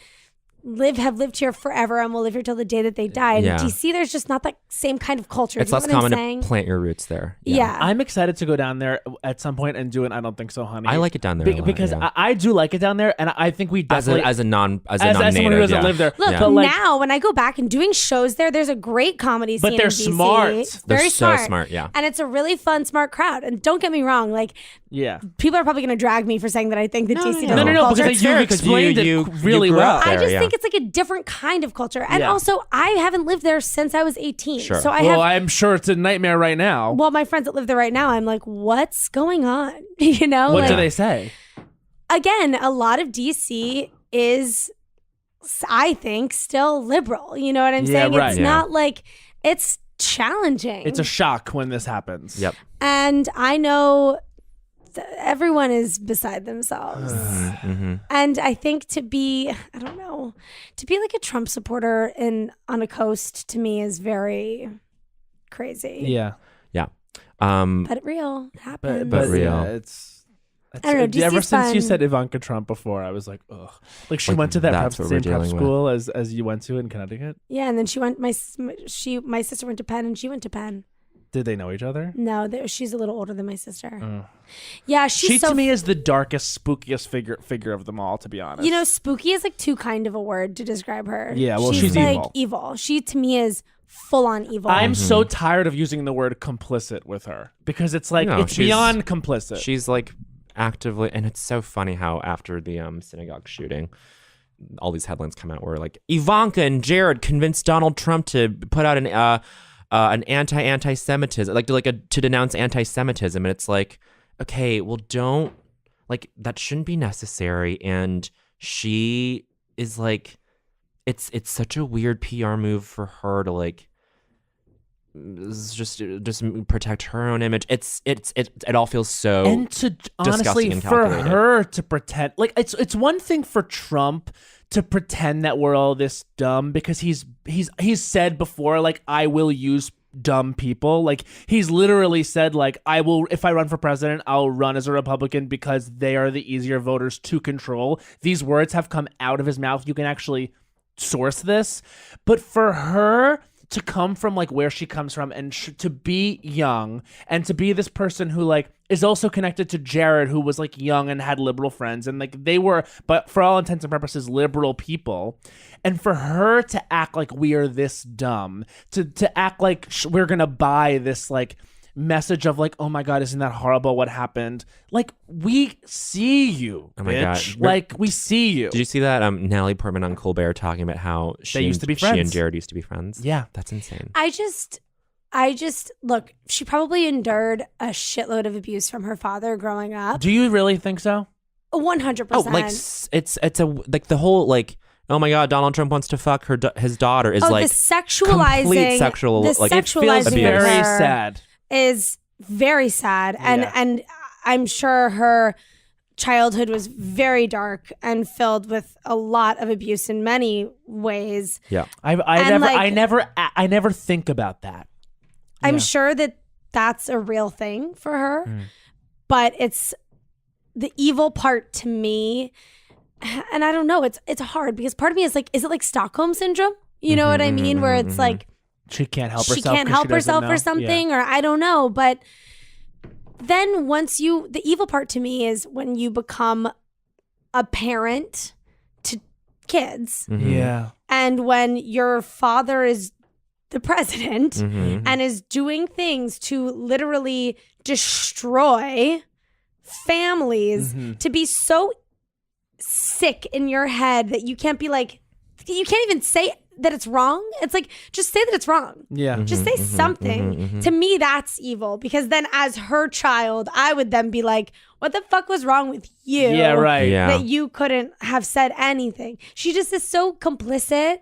have lived here forever and will live here till the day that they die. And Yeah. DC, there's just not that same kind of culture. It's Do you less know what common I'm saying? to plant your roots there. Yeah. I'm excited to go down there at some point and do an I Don't Think So, Honey. I like it down there a lot, because yeah. I do like it down there, and I think we As definitely a non-native, as someone who doesn't live there. Look, Yeah. But like, now when I go back and doing shows there, there's a great comedy scene But they're in DC. smart. They're Very so smart, yeah. And it's a really fun, smart crowd. And don't get me wrong, like yeah. people are probably going to drag me for saying that I think that DC doesn't No, have culture. because you've explained you it really grew well. up I there, just think it's like a different kind of culture. And Yeah. also, I haven't lived there since I was 18. Sure. So Well, I'm sure it's a nightmare right now. well, my friends that live there right now, I'm like, what's going on? You know? What like, do they say? again, a lot of DC is, I think, still liberal. You know what I'm Yeah, saying? right. It's Yeah. not like, it's challenging. It's a shock when this happens. Yep. And I know everyone is beside themselves. And I think to be like a Trump supporter on a coast to me is very crazy. Yeah. Yeah. But real. It happens. But real. Yeah, it's I don't know, DC's ever since you fun. said Ivanka Trump before, I was like, ugh. Like she went to that that's what we're same prep dealing with. school as you went to in Connecticut. Yeah, and then she went. My sister went to Penn, and she went to Penn. Did they know each other? No, she's a little older than my sister. Yeah, she's She so. to me is the darkest, spookiest figure of them all. To be honest, Spooky is like too kind of a word to describe her. Yeah, well, she's like evil. evil. She to me is full on evil. I'm so tired of using the word complicit with her because it's like No, it's she's- beyond complicit. She's like actively, and it's so funny how after the synagogue shooting, all these headlines come out where like Ivanka and Jared convinced Donald Trump to put out an anti-Semitism, to denounce anti-Semitism, and it's like, okay, well, don't like that shouldn't be necessary, and she is like, it's such a weird PR move for her to like. Just protect her own image. It all feels so and to honestly disgusting and for calculated. her to pretend like it's one thing for Trump to pretend that we're all this dumb because he's said before like I will use dumb people. Like he's literally said like I will, if I run for president, I'll run as a Republican because they are the easier voters to control. These words have come out of his mouth. You can actually source this. But for her to come from like where she comes from and to be young and to be this person who like is also connected to Jared, who was like young and had liberal friends, and like they were, but for all intents and purposes, liberal people. And for her to act like we are this dumb, to act like we're gonna buy this like message of like, oh my God, isn't that horrible what happened? Like we see you, Oh my bitch. God. Like we see you. Did you see that Natalie Portman on Colbert talking about how she used to be she and friends. Jared used to be friends? Yeah. That's insane. I just look. She probably endured a shitload of abuse from her father growing up. Do you really think so? 100%. Oh, like it's a like the whole like, oh my God, Donald Trump wants to fuck his daughter is like the sexualizing, complete sexual, the like, It feels sexualizing abuse. of very her sad. is very sad, Yeah. and I'm sure her childhood was very dark and filled with a lot of abuse in many ways. yeah. I never think about that. I'm Yeah. sure that that's a real thing for her, but it's the evil part to me and I don't know, it's hard because part of me is like, is it like Stockholm syndrome? You know what I mean? Where it's like she can't help herself. She can't help herself or something, or I don't know. But then the evil part to me is when you become a parent to kids. Yeah. And when your father is the president and is doing things to literally destroy families, to be so sick in your head that you can't be like, you can't even say that it's wrong. It's like, just say that it's wrong. Yeah. Just say something. To me, that's evil, because then as her child, I would then be like, what the fuck was wrong with you? Yeah, right. Yeah. That you couldn't have said anything. She just is so complicit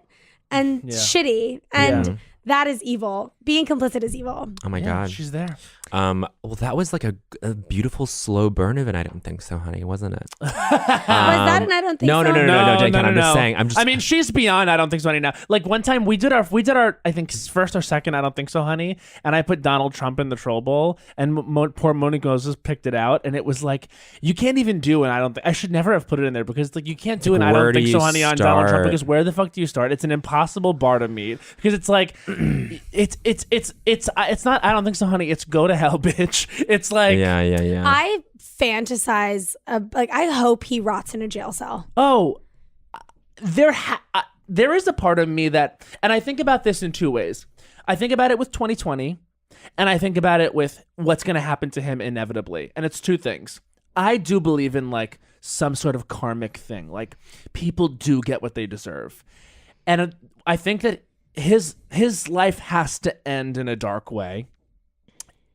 and shitty. And that is evil. Being complicit is evil. Oh my God. She's there. Well, that was like a beautiful slow burn of it. I don't think so, honey, wasn't it? Was that an I don't think No, so? Jake, I'm just saying. I mean, she's beyond I don't think so, honey. Now, like one time we did our I think first or second I don't think so, honey, and I put Donald Trump in the troll bowl, and poor Monique Moses picked it out, and it was like, you can't even do an I don't think. I should never have put it in there, because like you can't do an I don't think so, honey, on Donald Trump, because where the fuck do you start? It's an impossible bar to meet, because it's like it's not I don't think so, honey. It's go to hell, bitch. It's like yeah. I fantasize like I hope he rots in a jail cell. Oh, there is a part of me that, and I think about this in two ways. I think about it with 2020, and I think about it with what's going to happen to him inevitably. And it's two things. I do believe in like some sort of karmic thing. Like people do get what they deserve. And I think that his life has to end in a dark way.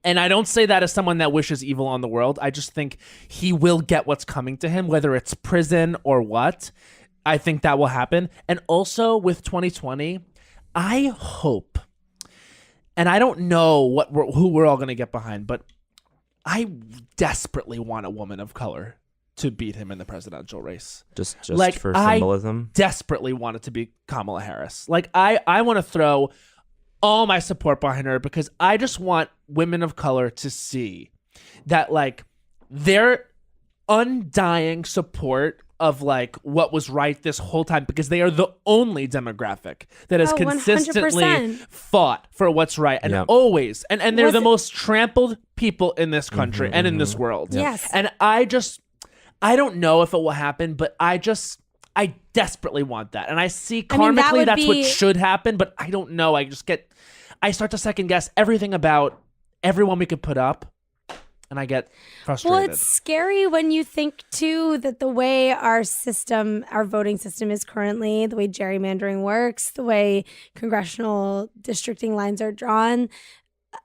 And I don't say that as someone that wishes evil on the world. I just think he will get what's coming to him, whether it's prison or what. I think that will happen. And also with 2020, I hope, and I don't know who we're all going to get behind, but I desperately want a woman of color to beat him in the presidential race. Just like, for symbolism? I desperately want it to be Kamala Harris. Like, I want to throw all my support behind her, because I just want women of color to see that, like, their undying support of like what was right this whole time, because they are the only demographic that has consistently 100%. fought for what's right, and always, and they're the most trampled people in this country and in this world. Yes. And I don't know if it will happen, but I desperately want that. And I see karmically that's what should happen, but I don't know. I start to second guess everything about everyone we could put up, and I get frustrated. Well, it's scary when you think too that the way our voting system is currently, the way gerrymandering works, the way congressional districting lines are drawn,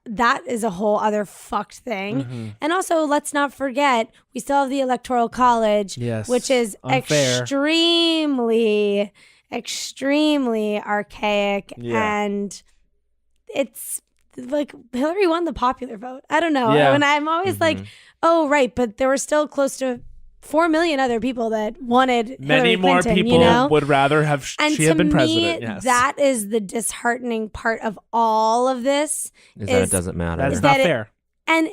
that is a whole other fucked thing. And also, let's not forget, we still have the Electoral College, which is unfair. extremely archaic, and it's like Hillary won the popular vote. I don't know. And I'm always like, oh, right. But there were still close to 4 million other people that wanted many Hillary more Clinton, people you know? would rather have she have been president. Me, yes. that is the disheartening part of all of this. Is that it doesn't matter. That is not fair. And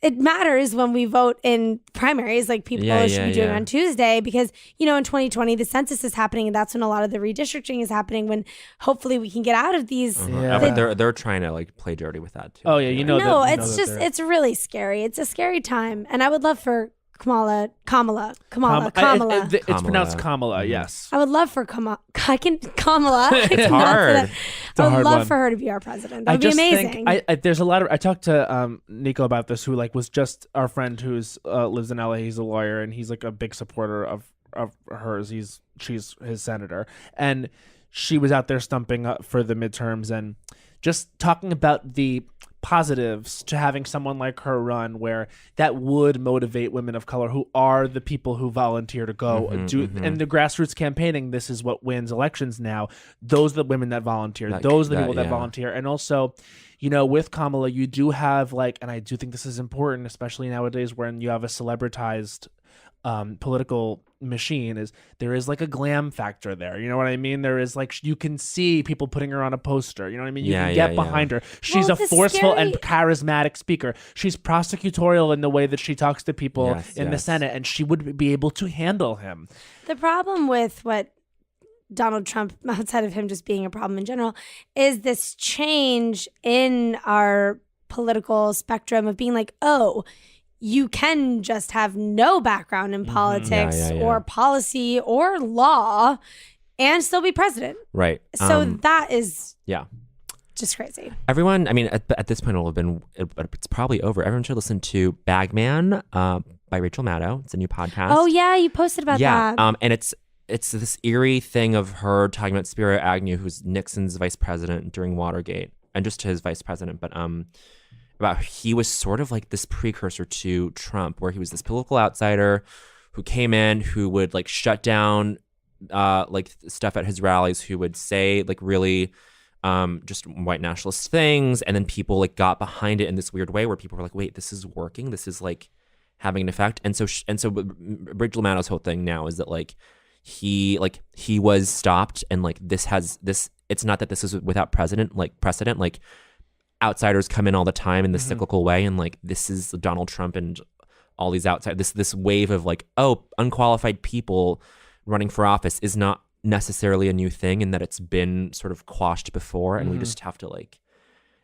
it matters when we vote in primaries, like people should be doing on Tuesday, because, you know, in 2020, the census is happening, and that's when a lot of the redistricting is happening, when hopefully we can get out of these. But they're trying to like play dirty with that too. Oh, yeah. You know, no, it's really scary. It's a scary time. And I would love for Kamala. It's pronounced Kamala, yes. I would love for Kamala. It's hard. I would love for her to be our president. That would be amazing. There's a lot of. I talked to Nico about this, who like was just our friend who's lives in LA. He's a lawyer, and he's like a big supporter of hers. She's his senator, and she was out there stumping up for the midterms, and just talking about the positives to having someone like her run, where that would motivate women of color who are the people who volunteer to go do and the grassroots campaigning. This is what wins elections now. Those are the women that volunteer. Those are the people that volunteer. And also, you know, with Kamala, you do have like, and I do think this is important, especially nowadays when you have a celebritized political machine is there is like a glam factor there. You know what I mean? There is like you can see people putting her on a poster. You know what I mean? You can get behind her. She's a forceful and charismatic speaker. She's prosecutorial in the way that she talks to people in the Senate, and she would be able to handle him. The problem with what Donald Trump, outside of him just being a problem in general, is this change in our political spectrum of being like, oh, you can just have no background in politics or policy or law and still be president. Right. So that is just crazy. Everyone, I mean, at this point, it's probably over. Everyone should listen to Bagman by Rachel Maddow. It's a new podcast. Oh, yeah. You posted about that. And it's this eerie thing of her talking about Spiro Agnew, who's Nixon's vice president during Watergate, and just his vice president, but about he was sort of like this precursor to Trump, where he was this political outsider who came in, who would like shut down like stuff at his rallies, who would say like really just white nationalist things, and then people like got behind it in this weird way where people were like, wait, this is working, this is like having an effect. And so Rachel Maddow's whole thing now is that like he was stopped, and like this it's not that this is without precedent, like outsiders come in all the time in this cyclical way, and like this is Donald Trump and all these this wave of like, oh, unqualified people running for office is not necessarily a new thing, and that it's been sort of quashed before, and we just have to like.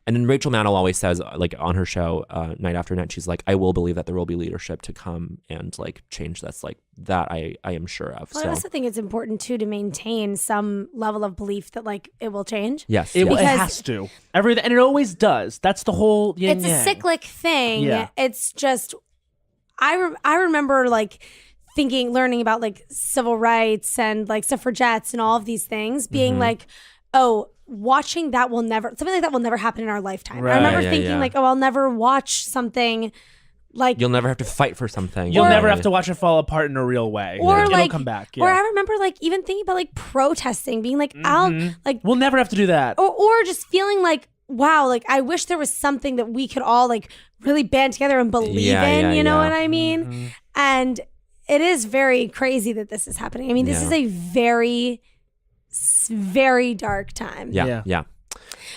And then Rachel Maddow always says, like on her show, Night After Night, she's like, I will believe that there will be leadership to come and like change this. Like that I am sure of. Well, I also think it's important too to maintain some level of belief that like it will change. Yes, it has to. And it always does. That's the whole yin-yang. It's a cyclic thing. Yeah. It's just, I remember like learning about like civil rights and like suffragettes and all of these things being like, oh, something like that will never happen in our lifetime. Right. I remember thinking like, oh, I'll never watch something like. You'll never have to fight for something. You'll never have to watch it fall apart in a real way. Or it'll come back. Yeah. Or I remember like even thinking about like protesting, being like, we'll never have to do that. Or just feeling like, wow, like I wish there was something that we could all like really band together and believe in, you know what I mean? And it is very crazy that this is happening. I mean, this is a very, very dark time. Yeah.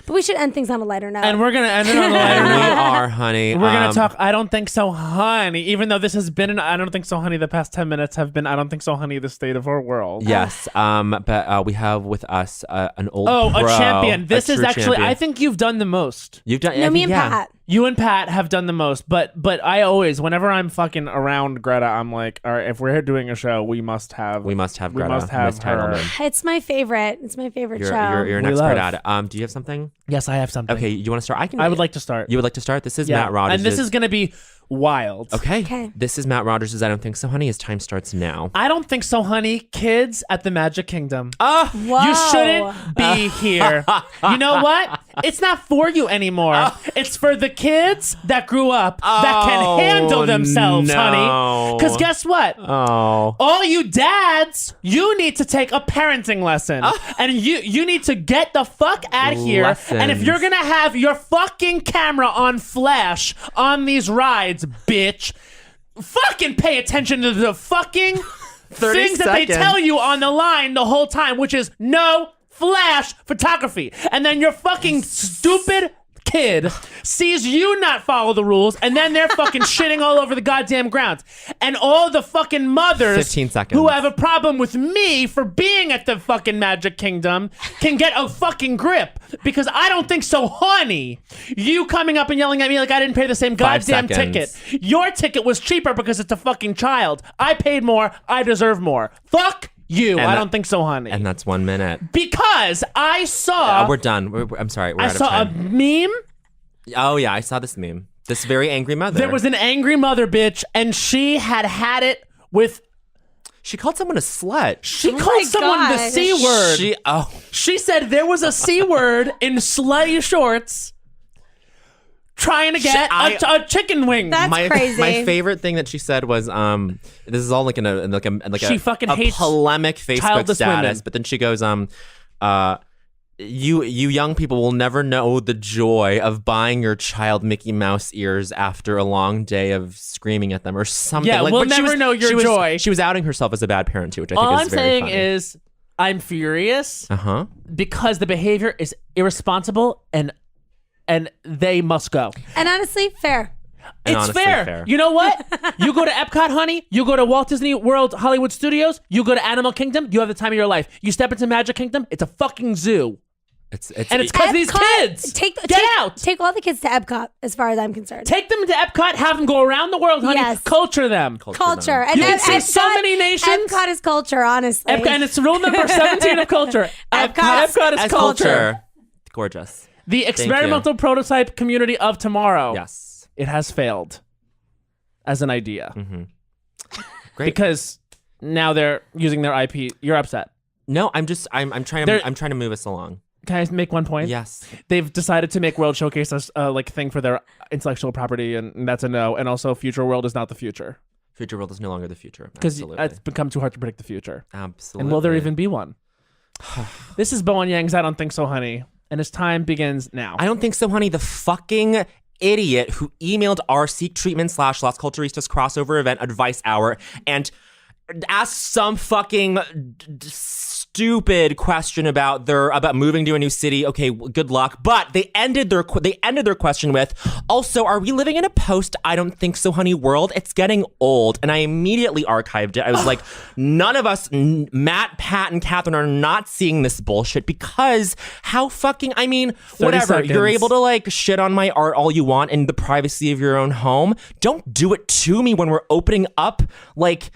But we should end things on a lighter note. And we're going to end it on a lighter We note. are, honey. We're going to talk I Don't Think So, Honey. Even though this has been I Don't Think So, Honey, the past 10 minutes have been I Don't Think So, Honey, the state of our world. Yes. But we have with us an old pro, a champion. This is actually, champion. I think you've done the most. You've done. No, me and Pat. You and Pat have done the most, but I always, whenever I'm fucking around Greta, I'm like, all right, if we're doing a show, we must have Greta. We must have her. It's my favorite. It's my favorite show. You're an expert at it. Do you have something? Yes, I have something. Okay, you want to start? I would like to start. You would like to start? This is Matt Rogers. And this is going to be wild. Okay. This is Matt Rogers' I Don't Think So, Honey. His time starts now. I Don't Think So, Honey. Kids at the Magic Kingdom. Whoa. You shouldn't be here. You know what? It's not for you anymore. It's for the kids that grew up that can handle themselves, honey. Because guess what? All you dads, you need to take a parenting lesson. And you need to get the fuck out of here. And if you're going to have your fucking camera on flash on these rides, bitch, fucking pay attention to the fucking things that they tell you on the line the whole time, which is no flash photography. And then your fucking stupid kid sees you not follow the rules, and then they're fucking shitting all over the goddamn ground. And all the fucking mothers 15 seconds. who have a problem with me for being at the fucking Magic Kingdom can get a fucking grip, because I don't think so, honey. You coming up and yelling at me like I didn't pay the same goddamn ticket. Your ticket was cheaper because it's a fucking child. I paid more. I deserve more. Fuck you. I don't think so, honey. And that's 1 minute. Because I saw... we're done. I'm sorry. We're I out of saw a time. meme. Oh, yeah. I saw this meme. This very angry mother. There was an angry mother, bitch, and she had it with... She called someone a slut. She called someone the C word. She said there was a C word in slutty shorts trying to get a chicken wing. That's crazy. My favorite thing that she said was, this is all like she fucking hates polemic Facebook childless status, women. but then she goes, you young people will never know the joy of buying your child Mickey Mouse ears after a long day of screaming at them or something. Yeah, we'll never know your joy. She was outing herself as a bad parent too, which I think All is I'm very saying funny. is I'm furious Uh-huh. because the behavior is irresponsible and they must go. And honestly, fair. And It's honestly, fair. You know what? You go to Epcot, honey. You go to Walt Disney World Hollywood Studios. You go to Animal Kingdom. You have the time of your life. You step into Magic Kingdom. It's a fucking zoo. It's And it's because these kids. Get out. Take all the kids to Epcot, as far as I'm concerned. Take them to Epcot. Have them go around the world, honey. Yes. Culture them. Culture. You can see so many nations. Epcot is culture, honestly. And it's rule number 17 of culture. Epcot is culture. Gorgeous. The experimental prototype community of tomorrow. Yes. It has failed as an idea. Mm-hmm. Great. Because now they're using their IP. You're upset. No, I'm trying to move us along. Can I make one point? Yes. They've decided to make World Showcase a like thing for their intellectual property, and that's a no. And also, Future World is not the future Future world is no longer the future. because Absolutely. it's become too hard to predict the future. Absolutely. And will there even be one? This is Bowen Yang's I Don't Think So, Honey, and his time begins now. I don't think so, honey. The fucking idiot who emailed our Seek Treatment / Las Culturistas crossover event advice hour and asked some fucking stupid question about moving to a new city. Okay, good luck. But they ended their question with, also, are we living in a post I don't think so, honey world? It's getting old. And I immediately archived it. I was like, none of us, Matt, Pat, and Catherine are not seeing this bullshit because how fucking, I mean, whatever. seconds. You're able to like shit on my art all you want in the privacy of your own home. Don't do it to me when we're opening up like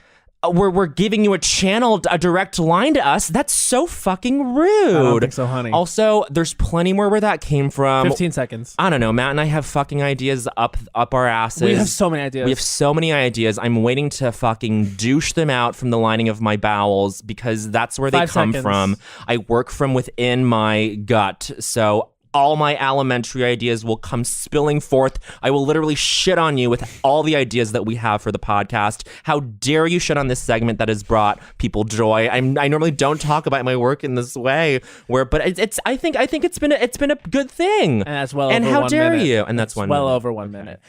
we're giving you a channel, a direct line to us. That's so fucking rude. I don't think so, honey. Also, there's plenty more where that came from. 15 seconds. I don't know. Matt and I have fucking ideas up our asses. We have so many ideas. We have so many ideas. I'm waiting to fucking douche them out from the lining of my bowels because that's where they 5 come seconds. from. I work from within my gut. So all my alimentary ideas will come spilling forth. I will literally shit on you with all the ideas that we have for the podcast. How dare you shit on this segment that has brought people joy? I normally don't talk about my work in this way, but I think it's been a good thing. And that's well and over how 1 dare minute. you? And that's one well minute. over 1 minute.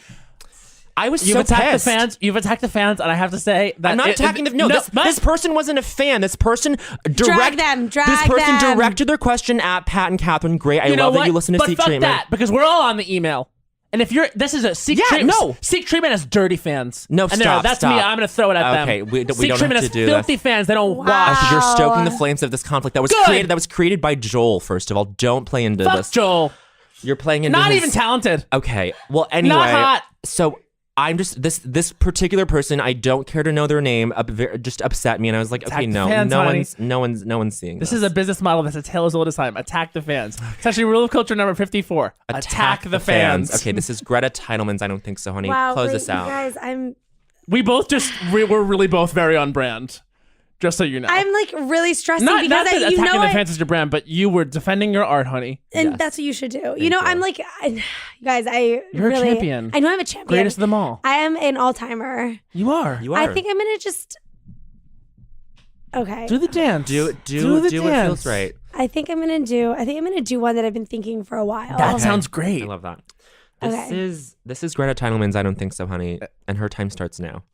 I was You've so attacked pissed. the fans. You've attacked the fans, and I have to say that I'm not attacking them. No, this person wasn't a fan. This person Drag this person them. directed their question at Pat and Catherine. Great. I You know love that what? you listen to but Seek fuck Treatment. that, because we're all on the email. And if this is a Seek Yeah, Treatment. no. Seek Treatment has dirty fans. No, and stop, that's stop. me. I'm going to throw it at them. Okay, we Seek don't Treatment have to has do filthy this. fans. They don't Wow. wash. You're stoking the flames of this conflict. That was Good. created by Joel. First of all, don't play into Fuck this. Joel. You're playing into Not his- even talented. Okay. Well, anyway. Not hot. So I'm just this particular person. I don't care to know their name. Just upset me, and I was like, Attack okay, the no, fans, honey. no one's seeing This is a business model that's a tale as old as time. Attack the fans. It's actually rule of culture number 54. Attack the fans. Okay, this is Greta Titelman's I Don't Think So, honey. Wow, Close wait, this out. You guys, We both we're really both very on brand. Just so you know. I'm like really stressing not because that you attacking know the fans is your brand, but you were defending your art, honey. and Yes. that's what you should do. Thank You know, you. I'm like, you guys, You're really, a champion. I know I'm a champion. Greatest of them all. I am an all-timer. You are. You are. I think I'm gonna just. Okay. Do the dance. do the what dance. feels right. I think I'm gonna do one that I've been thinking for a while. That Okay. sounds great. I love that. Okay. This is Greta Titelman's I Don't Think So, honey, and her time starts now.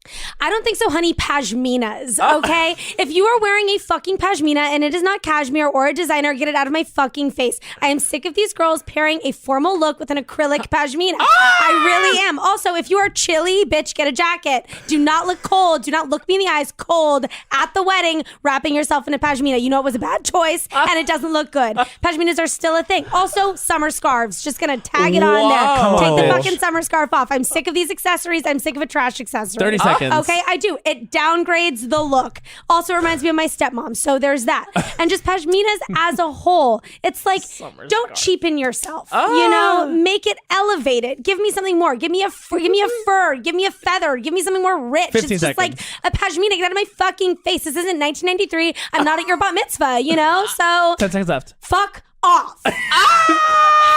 I don't think so, honey. Pashminas, okay? If you are wearing a fucking pashmina and it is not cashmere or a designer, get it out of my fucking face. I am sick of these girls pairing a formal look with an acrylic pashmina. I really am. Also, if you are chilly, bitch, get a jacket. Do not look cold. Do not look me in the eyes cold at the wedding wrapping yourself in a pashmina. You know it was a bad choice and it doesn't look good. Pashminas are still a thing. Also, summer scarves. Just gonna tag it on there. Whoa. Take the bitch. fucking summer scarf off. I'm sick of these accessories. I'm sick of a trash accessory. 30 seconds. Okay, I do. It downgrades the look. Also reminds me of my stepmom. So there's that. And just pashminas as a whole. It's like, don't cheapen yourself. You know, make it elevated. Give me something more. Give me a fur. Give me a feather. Give me something more rich. 15 it's just like seconds. a pashmina. Get out of my fucking face. This isn't 1993. I'm not at your bat mitzvah, you know? So 10 seconds left. fuck off.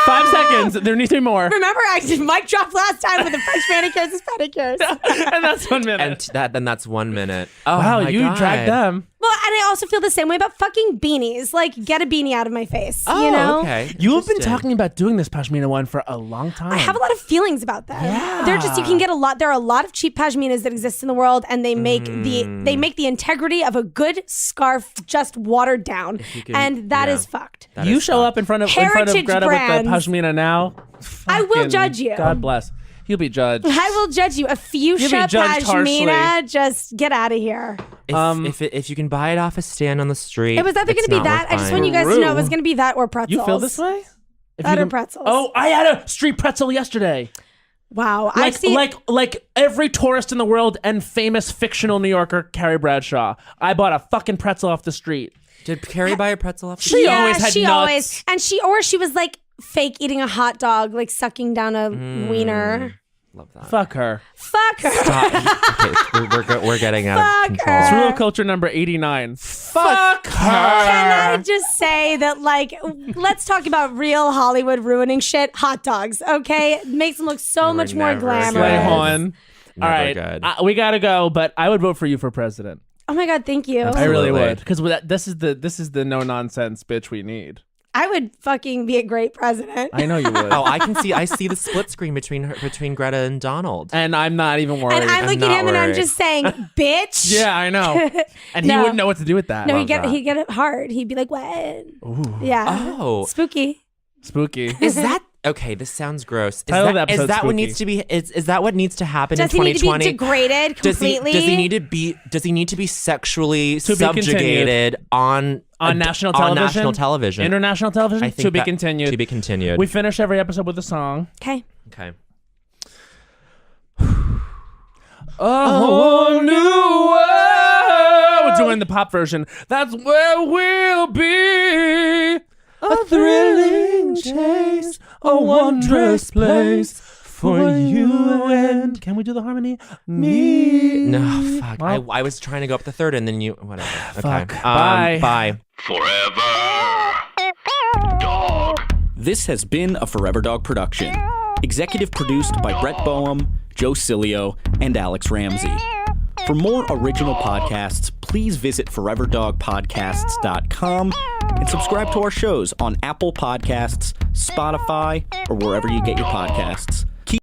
5 seconds. There needs to be more. Remember, I did mic drop last time with the French manicures and pedicures. And that's 1 minute. And then that's 1 minute. Oh wow, my you God. dragged them. Well, and I also feel the same way about fucking beanies. Like, get a beanie out of my face. Oh, you know? okay. You have been Interesting. talking about doing this pashmina one for a long time. I have a lot of feelings about that. Yeah. They're just, you can get a lot. There are a lot of cheap pashminas that exist in the world, and they make the integrity of a good scarf just watered down, and that is fucked. That You is show fun. up in front of Heritage Greta brands. with the pashmina now. I will Fucking judge you. God bless. He'll be judged. I will judge you. A fuchsia You'll be judged pashmina, harshly. just get out of here. If you can buy it off a stand on the street, It was either going it's to be not that. worth I just buying. want you guys to know it was going to be that or pretzels. You feel this way? If That you or can- pretzels. Oh, I had a street pretzel yesterday. Wow. I've seen. Like every tourist in the world and famous fictional New Yorker, Carrie Bradshaw. I bought a fucking pretzel off the street. Did Carrie buy a pretzel off? She always had nuts. And she was like fake eating a hot dog, like sucking down a wiener. Love that. Fuck her. Fuck her. Okay, we're getting out of Fuck control. her. It's real culture number 89. Fuck her. Can I just say that, like, let's talk about real Hollywood ruining shit. Hot dogs, okay? It makes them look so We're much more never glamorous. Slay good. Hon. All Never right. good. We got to go, but I would vote for you for president. Oh my God, thank you. I really Absolutely. would. Because this is the no nonsense bitch we need. I would fucking be a great president. I know you would. Oh, I see the split screen between Greta and Donald. And I'm not even worried. And I'm looking at not him and I'm worried. just saying, bitch. Yeah, I know. And he No. wouldn't know what to do with that. No, Love that. he'd get it hard. He'd be like, what? Yeah. Oh, Spooky. Spooky. is that okay? This sounds gross. Is Title of the that, is episode that what spooky. needs to be? Is that what needs to happen Does in he need to be 2020? degraded completely? Does he need to be? Does he need to be sexually To be subjugated on national television? On national television. International television? I think To be that- continued. To be continued. We finish every episode with a song. Okay. okay. A whole new world. We're doing the pop version. That's where we'll be. A thrilling chase, a wondrous place for you and. Can we do the harmony? Me. No, fuck. Well, I was trying to go up the third, and then you whatever. Okay. Fuck. Bye. Bye. Forever Dog. This has been a Forever Dog production. Executive produced by Brett Boehm, Joe Cilio, and Alex Ramsey. For more original podcasts, please visit foreverdogpodcasts.com and subscribe to our shows on Apple Podcasts, Spotify, or wherever you get your podcasts.